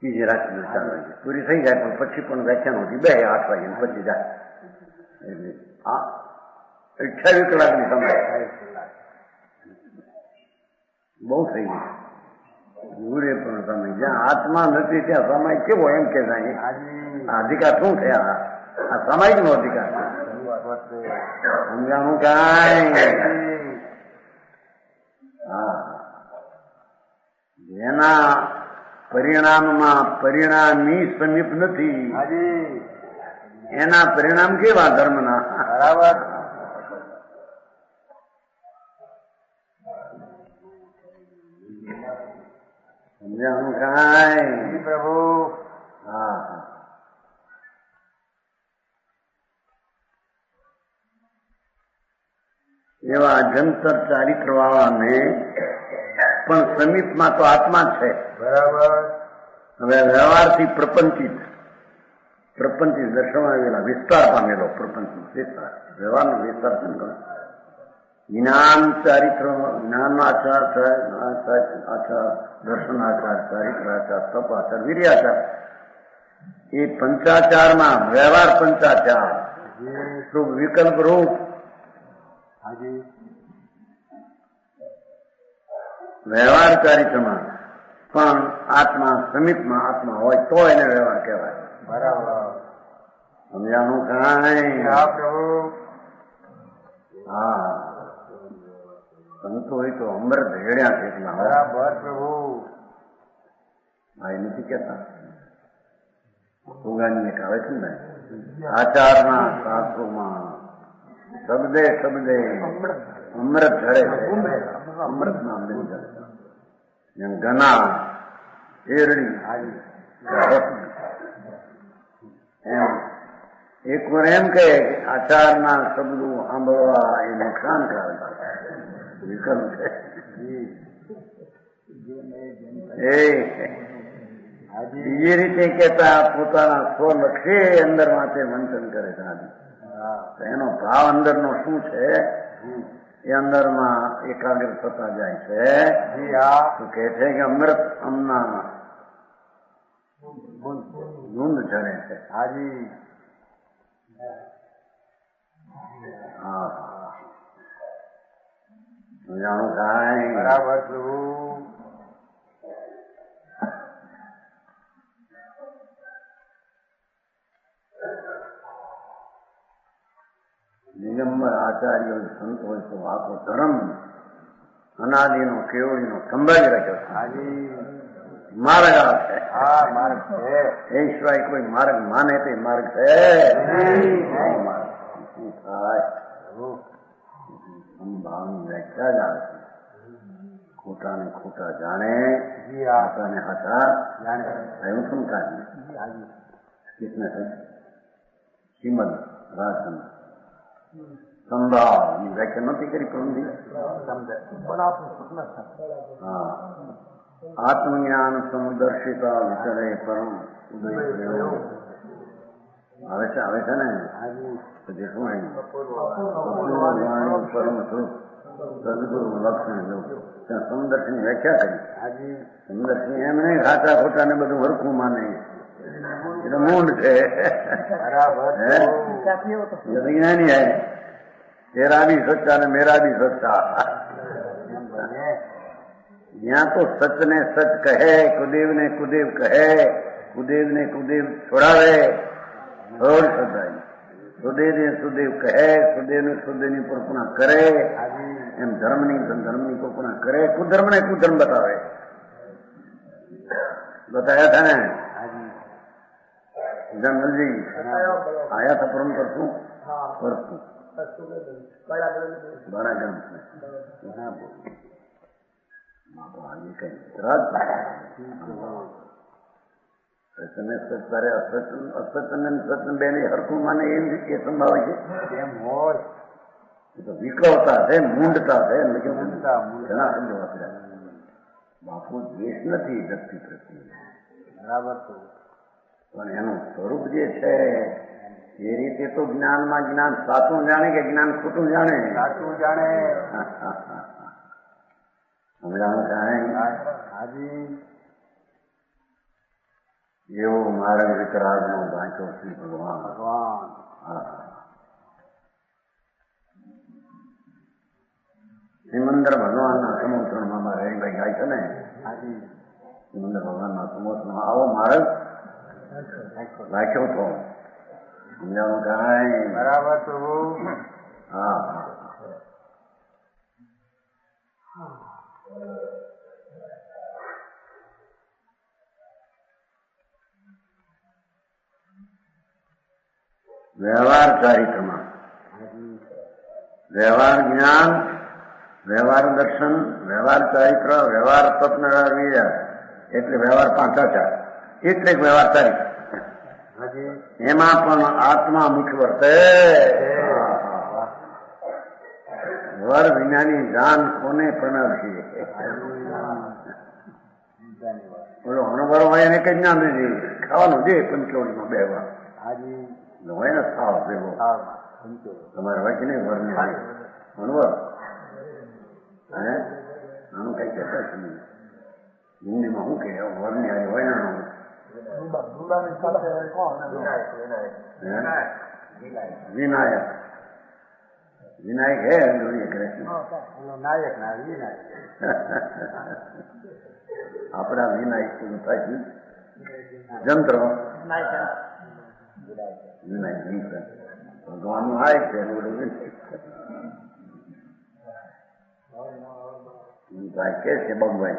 બીજે રાત્રિના 4 વાગે પૂરી થઈ જાય. પણ પછી પણ વ્યાખ્યાન હતી 2 8 વાગે પછી જાય. એટલે આ 28 કલાકની સમય બહુ થઈ ગઈ. ગુરે પણ સમય જ્યાં આત્મા નથી ત્યાં સમય કેવો એમ કે આ અધિકાર શું થયા? આ સમય નો અધિકાર સમજાણું કાંઈ. હા, જેના પરિણામમાં પરિણામી સમીપ નથી એના પરિણામ કેવા ધર્મના? બરાબર. સમજાણું કાંઈ પ્રભુ? હા હા. એવા અજંતર ચારિત્ર વાળાને પણ સમીપમાં તો આત્મા જ છે. બરાબર. હવે વ્યવહારથી પ્રપંચિત દર્શવાયેલા વિસ્તાર પામેલો પ્રપંચિત વિસ્તાર વ્યવહારનો વિસ્તાર પણ ગણે. જ્ઞાન ચારિત્ર જ્ઞાનાચાર દર્શનાચાર ચારિત્રાચાર તપાચાર વીર્યાચાર એ પંચાચારમાં વ્યવહાર પંચાચાર વિકલ્પ રૂપ વ્યવહાર ચારિત્રમાં પણ આત્મા સમીપમાં આત્મા હોય તો એને વ્યવહાર કહેવાય. બરાબર. સમજાણું કાંઈ? હા, સંતો હોય તો અમૃત હેડ્યા છે એટલા. બરાબર પ્રભુ. હા, એ નથી કેતા સુગાની એક આવે છે ને આચારના શાસ્ત્રોમાં શબ્દે અમૃત ઝરે છે. અમૃત નામ બિન ઝરે એમ ગના શેરડી એમ એક વાર એમ કહે કે આચારના શબ્દો સાંભળવા એ નુકસાનકારક વિકલ્પ છે. બીજી રીતે કેતા પોતાના સ્વલક્ષે અંદર માટે મંથન કરે છે. એનો ભાવ અંદરનો શું છે એ અંદરમાં એકાગ્ર થતા જાય છે. તો કે છે કે અમૃત અમના ગુંદ ઝરે છે. હાજી. હા, જાણું કાંઈ? બરાબર પ્રભુ. નિગમ્બર આચાર્ય સંત હોય તો આખો ધર્મ અનાદિનો કેવડીનો સંભાળી રાખ્યો છે. માર્ગ આ છે. એ સિવાય કોઈ માર્ગ માને તે માર્ગ છે. શું થાય? સંભાવની વ્યાખ્યા જ આવે છે. ખોટાને ખોટા જાણે, હાથાને હાથા એવું શું કાઢે? કિસને શ્રીમદ રાજચંદ્ર સંભાવની વ્યાખ્યા નથી કરી પ્રભુજી. હા, આત્મજ્ઞાન સમદર્શિતા વિચરે પરમ ઉદય આવે છે ને જે શું પરમ સ્વરૂપ સદગુરુ લક્ષણ જો ત્યાં સમદર્શની વ્યાખ્યા કરી. સમદર્શની એમ નહીં ખાતા ખોટા ને બધું હરખું માને એટલે મૂંડ છે. વિજ્ઞાની હે તેરા ભી સચ્ચા ને મેરા ભી સચ્ચા. ત્યાં તો સચ ને સચ કહે, કુદેવ ને કુદેવ કહે, કુદેવ ને કુદેવ છોડાવે રોડ સદાય. સુદેવ ને સુદેવ કહે, સુદેવ ને સુદેવની કલ્પના કરે, એમ ધર્મની કલ્પના કરે, કુધર્મ ને કુધર્મ બતાવે. बताया था ने हाजी जंगल जी आया था परम परसों परसों बड़ा ग्राम में यहाँ आगे कहीं रात સચને સત્તારે અસતન સતન બેને હરખું માને એ સંભાવે છે એમ હોય એ તો વિકળવતા છે મૂંડતા છે ઘણા શબ્દો વાપર્યા બાપુ દ્વેષ નથી વ્યક્તિ પ્રત્યે બરાબર તો પણ એનું સ્વરૂપ જે છે એ રીતે તો જ્ઞાનમાં જ્ઞાન સાચું જાણે કે જ્ઞાન ખોટું જાણે સાચું જાણે સમજાણું કાંઈ હાજી એવો માર્ગ વિતરાગનો વાંચો શ્રી ભગવાન ભગવાન સિમંદર ભગવાનના સમુદ્રમાં મારે હરિભાઈ ગાય છે ને હાજી સિમંદર ભગવાનના સમુદ્રમાં આવો માર્ગ રાખ્યો હતો સમજાવું કાંઈ બરાબર પ્રભુ હા વ્યવહાર ચારિત્રમાં વ્યવહાર જ્ઞાન વ્યવહાર દર્શન વ્યવહાર ચારિત્ર વ્યવહાર સ્વપ્ન એટલે વ્યવહાર પાંચાચાર એટલે વ્યવહાર ચારિત્ર એમાં પણ આત્મા મુખ્ય વર્તે વર વિનાની જાન કોને પ્રણવશે બોલો અનુભવ હોય એને કઈ જ્ઞાન નથી ખાવાનું છે પંચોળીમાં બે વાર હોય ને સાવ ભેગો તમારે હોય કે નહીં વરની અનુભવ હે આનું કઈ કહેતા છે નહીં હિન્દીમાં શું કહે વરની આવી હોય ને વિનાયક વિનાયક હે નાયક ના વિનાયક આપણા વિનાયક જંત્ર વિનાયક જંત્ર ભગવાનનું આય છે કે છે બગવાઈ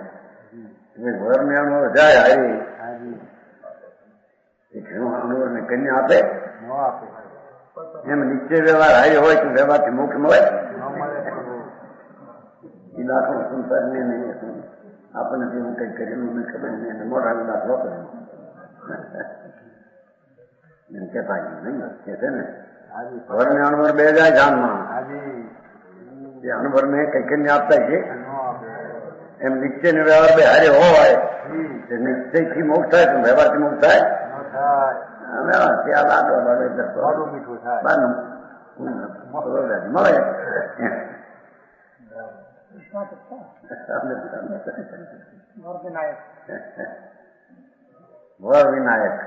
ઘર ને જાય હારી અનુવર ને કન્યા આપે એમ નીચે વ્યવહાર હારી હોય તો વ્યવહારથી મોક્ષ મળે એ દાખલો સંસાર ને નહીં આપણને જેવું કઈ કરેલું ખબર નહીં મોટા દાખલો કરે એમ કેતા નહીં કે છે ને ઘર ને અણવર બે જાય જાનમાં એ અણવર ને કઈ કન્યા આપતા છે એમ નિશ્ચય ને વ્યવહાર બે હારે હોય નિશ્ચય થી મોક્ષ થાય તો વ્યવહાર થી મોક્ષ થાય વ્યવહાર ત્યાં લાડો મીઠું થાય મળે વર વિનાયક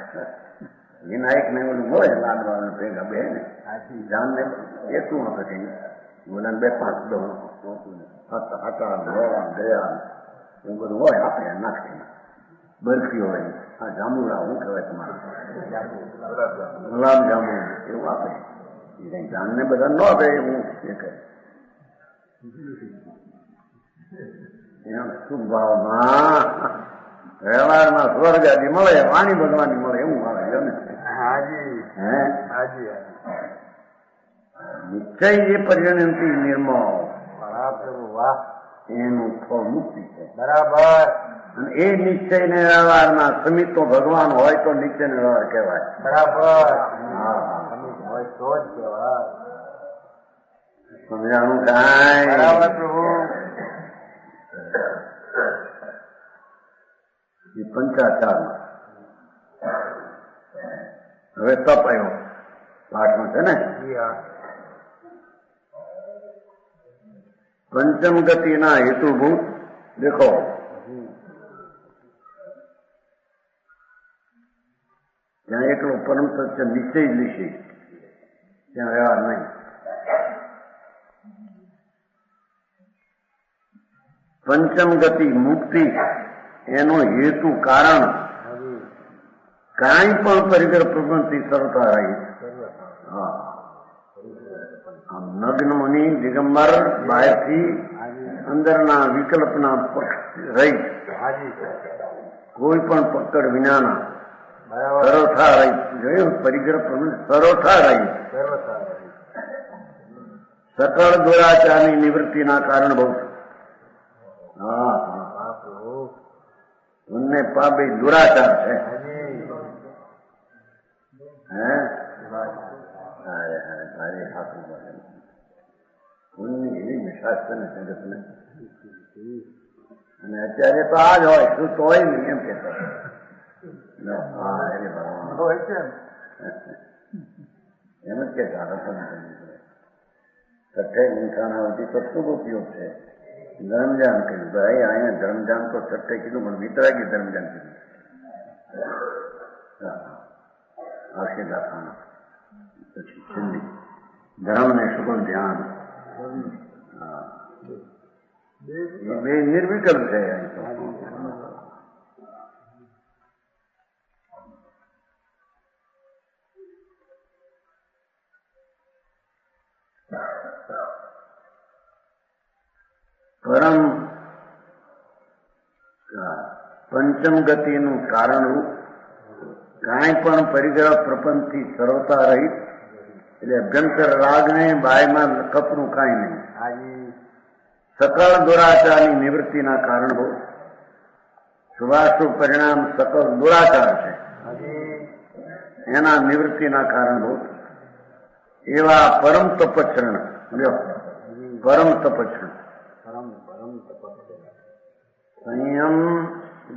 વિનાયક ને ઓલું મળે લાડવા ભેગા બે ને જાન ને એટલું આપે કઈ બોલા બે પાંચ હતા ગયા એવું બધું હોય આપે નાખે બરફી હોય આ જાંબુડા શું કહેવાય તમારા ગુલાબ જાંબુ એવું આપે એ કઈ જાન ને બધા ન આપે એવું એ કહે એમ સ્વભાવમાં વ્યવહારમાં સ્વર્ગ આદિ મળે વાણી ભગવાનની મળે એવું આવે હે નિશ્ચય જે પરિણતિ નિર્મળ એનું ફળ મુક્તિ છે બરાબર અને એ નિશ્ચય ને વ્યવહારમાં સમિત ભગવાન હોય તો નિશ્ચય ને વ્યવહાર કહેવાય બરાબર હોય તો જ કહેવાય સમજાણું કાંઈ બરાબર પ્રભુ એ પંચાચારમાં હવે તપ આવ્યો પાઠમાં છે ને પંચમ ગતિના હેતુભૂત દેખો ત્યાં એકલો પરમ સત્ય નિશ્ચય જ લીશે ત્યાં વ્યવહાર નહીં પંચમ ગતિ મુક્તિ એનો હેતુ કારણ કાંઈ પણ પરિકર પ્રપંચથી સરળતા રહી હા આમ નગ્ન મુનિ દિગંબર બહારથી અંદરના વિકલ્પના પક્ષ રહી કોઈ પણ પકડ વિનાના સરોઠા રહી જોયું પરિગ્રહ સરોઠા રહી સકળ દુરાચારની નિવૃત્તિના કારણ બહુ હા ઉનને પાપે દુરાચાર છે હે અરે તારી હાથું બને ઉનની એવી મિઠાશ છે ને જગતને અને અત્યારે તો આ જ હોય શું તોય નહીં એમ કેતા એમ જ કે છઠ્ઠે મીઠાણાથી તો શુભ ઉપયોગ છે ધર્મજાન કર્યું ભાઈ અહીંયા ધર્મજાન તો છઠ્ઠે કીધું પણ વિતરાગી ધર્મજાન કીધું આવશે દાખાના પછી છેલ્લી ધર્મ ને શુભ ધ્યાન બે નિર્વિકલ્પ છે પરમ પંચમ ગતિનું કારણરૂપ કાંઈ પણ પરિગ્રહ પ્રપંચથી સરળતા રહિત એટલે અભ્યંતર રાગને બાયમાં કપનું કાંઈ નહીં સકળ દુરાચારની નિવૃત્તિના કારણભૂત શુભાશુભ પરિણામ સકળ દુરાચાર છે એના નિવૃત્તિના કારણભૂત એવા પરમ તપચ્છરણ પરમ તપચ્છરણ સંયમ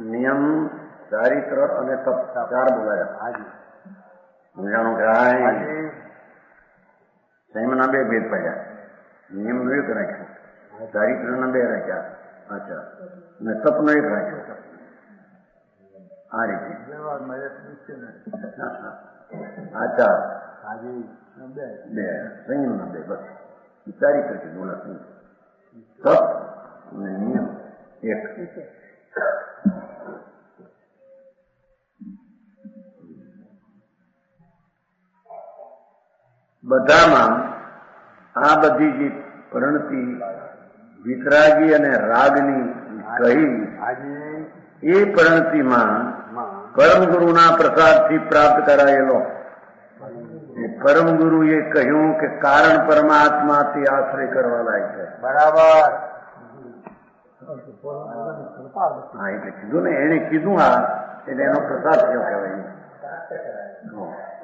નિયમ ચારિત્ર અને તપ ચાર બોલાયા સમજાણું કે સંયમના બે ભેદ પડ્યા નિયમ નો એક રાખ્યો ચારિત્રના બે રાખ્યા અચ્છા અને તપનો એક રાખ્યો આ રીતે આચાર બે સંયમના બે બસ ચારિત્રથી બોલા તપ અને નિયમ એક બધામાં આ બધી જે પરિણતિ વિતરાગી અને રાગની કહી એ પરિણતિમાં પરમ ગુરુના પ્રસાદથી પ્રાપ્ત કરાયેલો પરમ ગુરુએ કહ્યું કે કારણ પરમાત્માથી આશ્રય કરવા લાયક છે બરાબર હા એટલે કીધું ને એને કીધું આ એટલે એનો પ્રસાદ થયો કહેવાય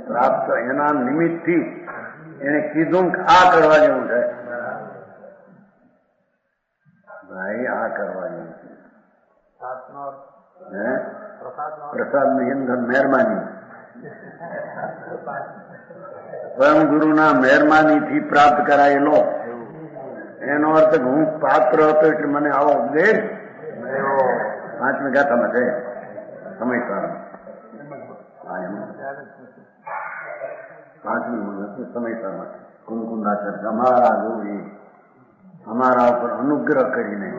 પ્રાપ્ત એના નિમિત્તથી એને કીધું કે આ કરવા જેવું છે ભાઈ આ કરવા જેવું છે પ્રસાદ ની અંદર મહેરબાની પરમ ગુરુના મહેરબાનીથી પ્રાપ્ત કરાયેલો એનો અર્થ હું પાત્ર હતો એટલે મને આવો ઉપદેશ પાંચમી ગાથામાં છે સમયસર પાંચમી સમયસરમાં કુમકુંદાચર અમારા ગુરુ અમારા ઉપર અનુગ્રહ કરીને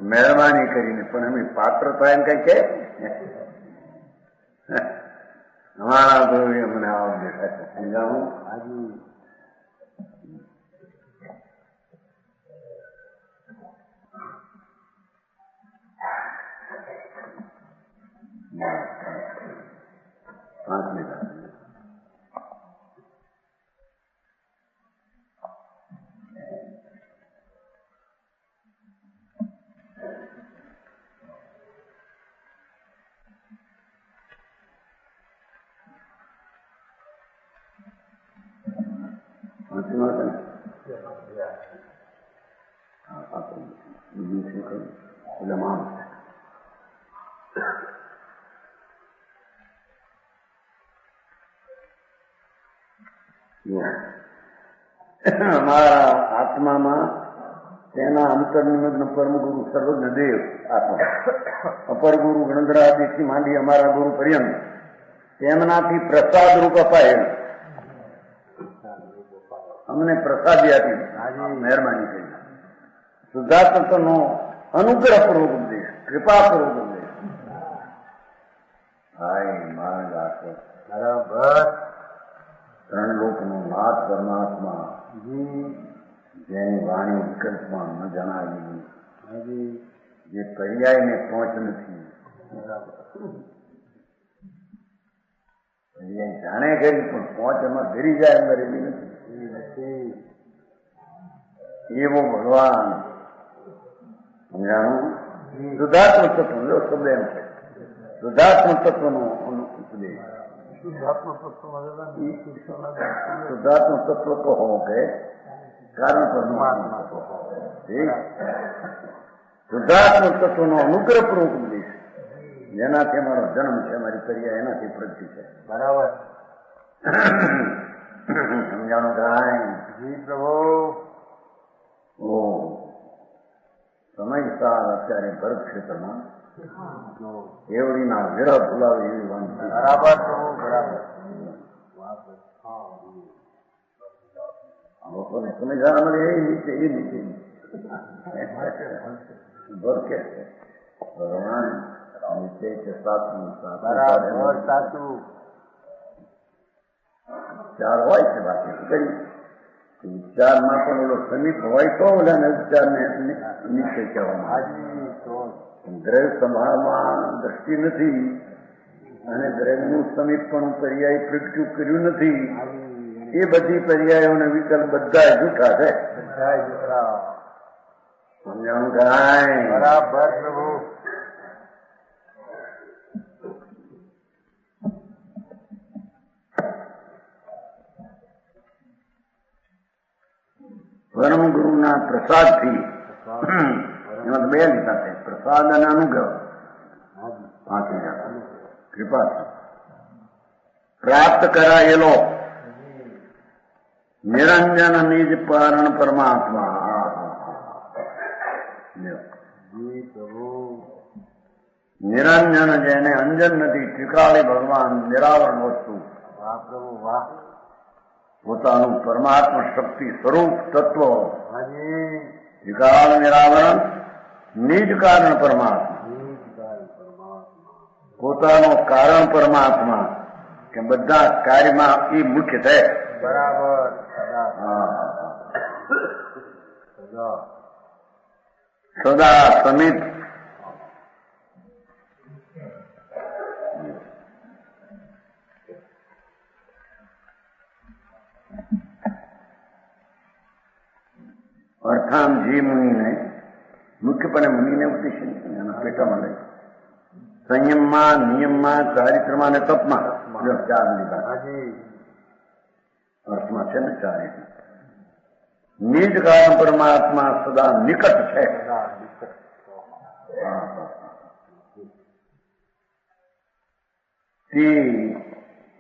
મહેરબાની કરીને પણ અમે પાત્રતા એમ કઈ કે અમારા ગુરુએ મને આવો દેખાય સમજાવું પાંચ મિનિટ અમારા આત્મામાં તેના અંતર્નિમગ્ન પરમ ગુરુ સર્વજ્ઞ દેવ આત્મા અપર ગુરુ ગણધરાદિથી માંડી અમારા ગુરુ પર્યંત તેમનાથી પ્રસાદ રૂપ અપાયેલ અમને પ્રસાદી આપી મહેરબાની કરી શુદ્ધાત્મનો અનુગ્રહપૂર્વક ઉપદેશ કૃપાપૂર્વક ઉપદેશ હાય માર્ગ આપો બરાબર ત્રણ લોકનો નાથ પરમાત્મા જેની વાણી વિકલ્પમાં ન જણાવી જે પર્યાયને પહોંચ નથી જાણે કરી પણ પહોંચ એમાં ધરી જાય અંદર એવી નથી. એવો ભગવાન સમજાણું. શુદ્ધાત્મ તત્વ શબ્દ એમ છે, શુદ્ધાત્મ તત્વનો ઉપદેશ. શુદ્ધાત્મ તત્વ તો હો કે કારણ પરમાત્મા શુદ્ધાત્મ તત્વનો અનુગ્રહપૂર્વક ઉપદેશ, જેનાથી અમારો જન્મ છે, અમારી પર્યા એનાથી પ્રગતિ છે. બરાબર સમજાણું કાંઈ? જી પ્રભુ. ઓ સમયસાર અત્યારે ભરત ક્ષેત્રમાં કેવડીના વિરહ ભૂલાવે એવી વાંચી. બરાબર પ્રભુ બરાબર. લોકોને સમયસાર મળે એ નીચે ભરકે ભગવાન નીચે છે સાચું. બરાબર સાચું. વિચાર હોય છે, બાકી કરી વિચારમાં પણ ઓલો સમીપ હોય તો ઓલા વિચારને નીચે કહેવામાં. દ્રવ્ય સંભાળમાં દ્રષ્ટિ નથી અને દ્રવ્યનું સમીપ પણ પર્યાય પ્રગટ્યું કર્યું નથી. એ બધી પર્યાયોને વિકલ્પ બધા જૂઠા છે. સમજાણું કાંઈ? બરાબર પ્રભુ. પરમ ગુરુના પ્રસાદથી એમાં બે લીધા છે, પ્રસાદ અને અનુગ્રહ. કૃપા પ્રાપ્ત કરાયેલો નિરંજન નિજ પારણ પરમાત્મા. નિરંજન જેને અંજન નથી, ત્રિકાળી ભગવાન નિરાવરણ વસ્તુ. વાહ પ્રભુ વાહ. પોતાનું પરમાત્મા શક્તિ સ્વરૂપ તત્વ ત્રિકાળ નિરાવરણ નિજ કારણ પરમાત્મા. પોતાનો કારણ પરમાત્મા કે બધા કાર્યમાં એ મુખ્ય છે. બરાબર. સદા સમિત અર્થામ જે મુનિને મુખ્યપણે મુનિને ઉપદેશ એના પેટામાં લઈ સંયમમાં, નિયમમાં, ચારિત્રમાં અને તપમાં ચાર લીધા અર્થમાં છે ને ચારિત્ર. નિજ કારણ પરમાત્મા સદા નિકટ છે.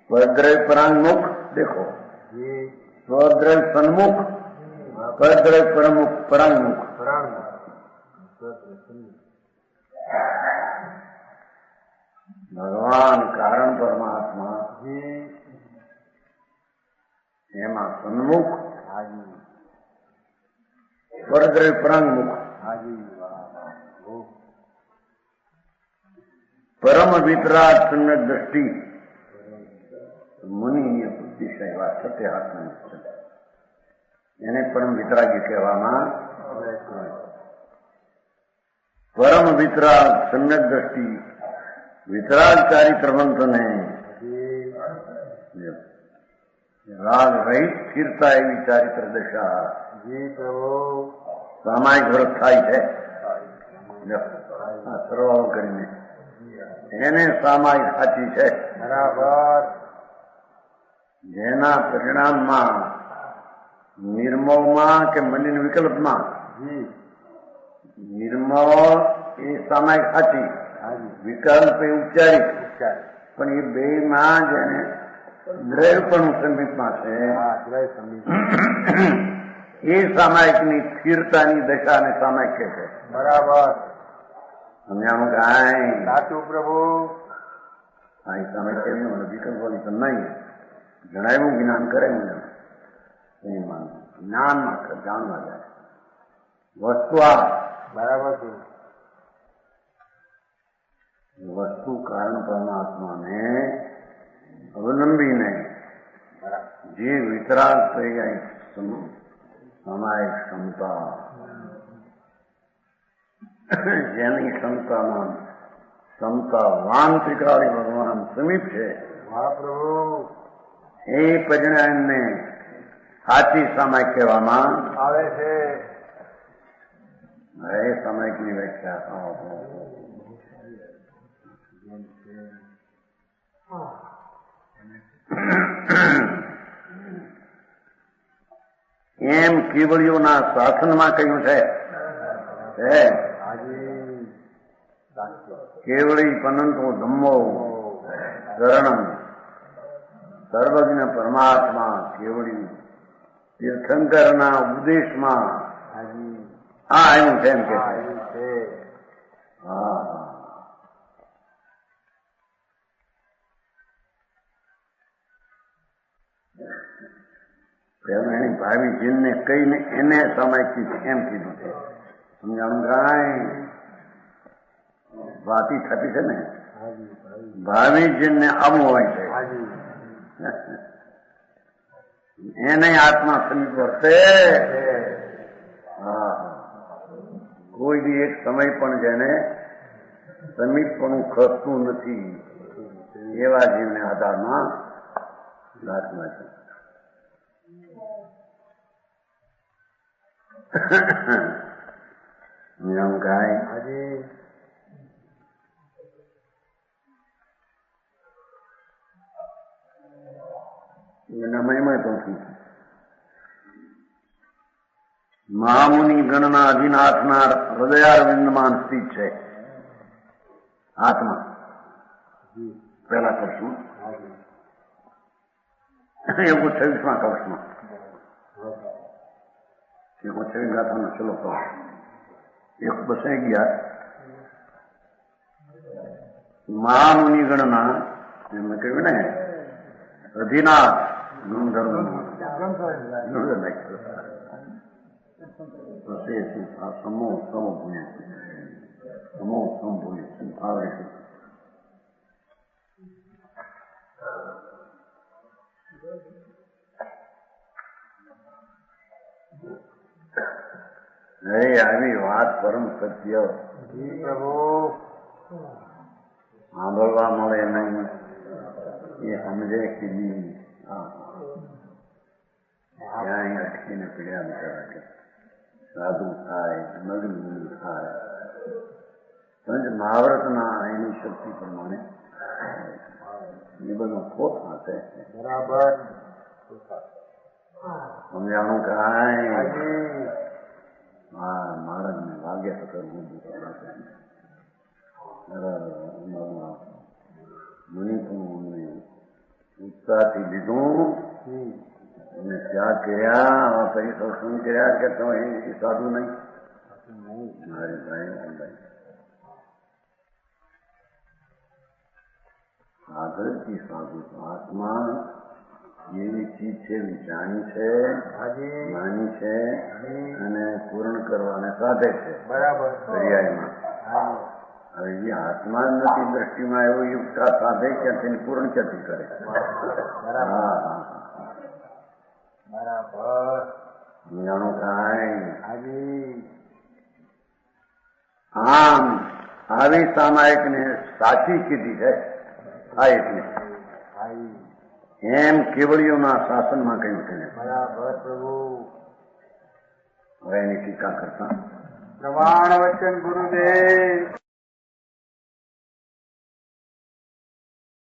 સ્વદ્રવ્ય પરાંગમુખ દેખો, સ્વદ્રવ્ય સન્મુખ, સ્વદ્રવ્ય પરમુખ પરાંગમુખ. ભગવાન કારણ પરમાત્મા એમાં સન્મુખ, સ્વદ્રવ્ય પરાંગમુખ, પરમ વિતરાગ સમ્યક દ્રષ્ટિ. મુનિ બુદ્ધિશય એવા સત્ય હાથના એને પરમ વિતરાગી કહેવામાં. પરમ વિતરાગ સમ્યક દ્રષ્ટિ, વિતરાગ ચારિત્રવંતને રાગ રહિત સ્થિરતા એવી ચારિત્ર દશા. સામાયિક વ્રત થાય છે સરવાળો કરીને, એને સામાયિક સાચી છે. બરાબર. જેના પરિણામમાં નિર્મળમાં કે મલિન વિકલ્પમાં નિર્મળ એ સામાયિક સાચી, વિકલ્પ એ ઉચ્ચારિત. પણ એ બે માં જેને દ્રવ્ય પણ સમીપમાં છે એ સામાયિકની સ્થિરતાની દશાને સામાયિક કહે છે. બરાબર. સમજાણું કાંઈ? સાચું પ્રભુ. હા, એ સામાયિક કેવી વિકલ્પ વાળી તો નહીં. જણાવ્યું જ્ઞાન કરે જ્ઞાન માત્ર જાણવા જાય વસ્તુ આ. બરાબર છે. વસ્તુ કારણ પરમાત્માને અવલંબીને જે વિતરાગ પર્યાય સામાયિક ક્ષમતા, જેની ક્ષમતામાં ક્ષમતાવાન ત્રિકાળી ભગવાન સમીપ છે. મહાપ્રભુ એ પરિણામને સાચી સામાયિક કહેવામાં આવે છે. એ સામાયિકની વ્યાખ્યા એમ કેવળીઓના શાસનમાં કહ્યું છે. કેવળી પનંતો ધમ્મો શરણમ સર્વજ્ઞ પરમાત્મા કેવળી તીર્થંકરના ઉપદેશમાં આ આવ્યું છે એમ કે છે. હા પેલા એની ભાવિ જીનને કહીને એને સમય એમ કીધું છે. સમજાણું કાંઈ વાતી થતી છે ને. ભાવિ જીનને આવું હોય છે. એને આત્મા સમીપ વર્તે. હા કોઈ બી એક સમય પણ જેને સમીપપણું ખસતું નથી એવા જીવને આધારમાં દાખલા છે. નિયમ ગાય એના મહિમા તો મહામુનિ ગણના અધિનાથના હૃદયારવિંદમાં સ્થિત છે આત્મા. પેલા કક્ષમાં 126માં કક્ષમાં 126 ગાથાનો છેલ્લો કક્ષ એક બસાઈ ગયા. મહામુનિ ગણના એમને કહ્યું ને અધિનાથ ગુણધર્મ સમો સમભૂય સમો સમભૂય આવે છે. આવી વાત પરમ સત્ય સાંભળવા મળે નહીં એ સમજે કે ક્યાંય અટકીને પીડ્યા બિચારા કે સાધુ થાય નગરી થાય સંજ મહાવ્રતના એની શક્તિ પ્રમાણે એ બધું ખોટમાં છે. બરાબર સમજાણું કાંઈ મહારાજને લાગે તો કરવું મણિપુરને ઉત્સાહથી લીધું અને ત્યાગ કર્યા પરિશોષણ કર્યા કે તમે એ સાધુ નહીં. મારે ભાઈ સાધરથી સાધુ આત્મા એવી ચીજ છે જાણી છે માની છે અને પૂર્ણ કરવાને સાધે છે. બરાબર પર્યાયમાં હવે એ આત્મા જ નથી દ્રષ્ટિમાં એવું યુક્ત સાધે ક્યાંથી પૂર્ણ ક્યાંથી કરે. બરાબર જાણો કાંઈ આમ આવી સામાયિક ને સાચી કીધી છે. આ એટલે એમ કેવળીઓના શાસનમાં કહ્યું છે. બરાબર પ્રભુ. હવે એની ટીકા કરતા પ્રમાણ વચન ગુરુદેવ.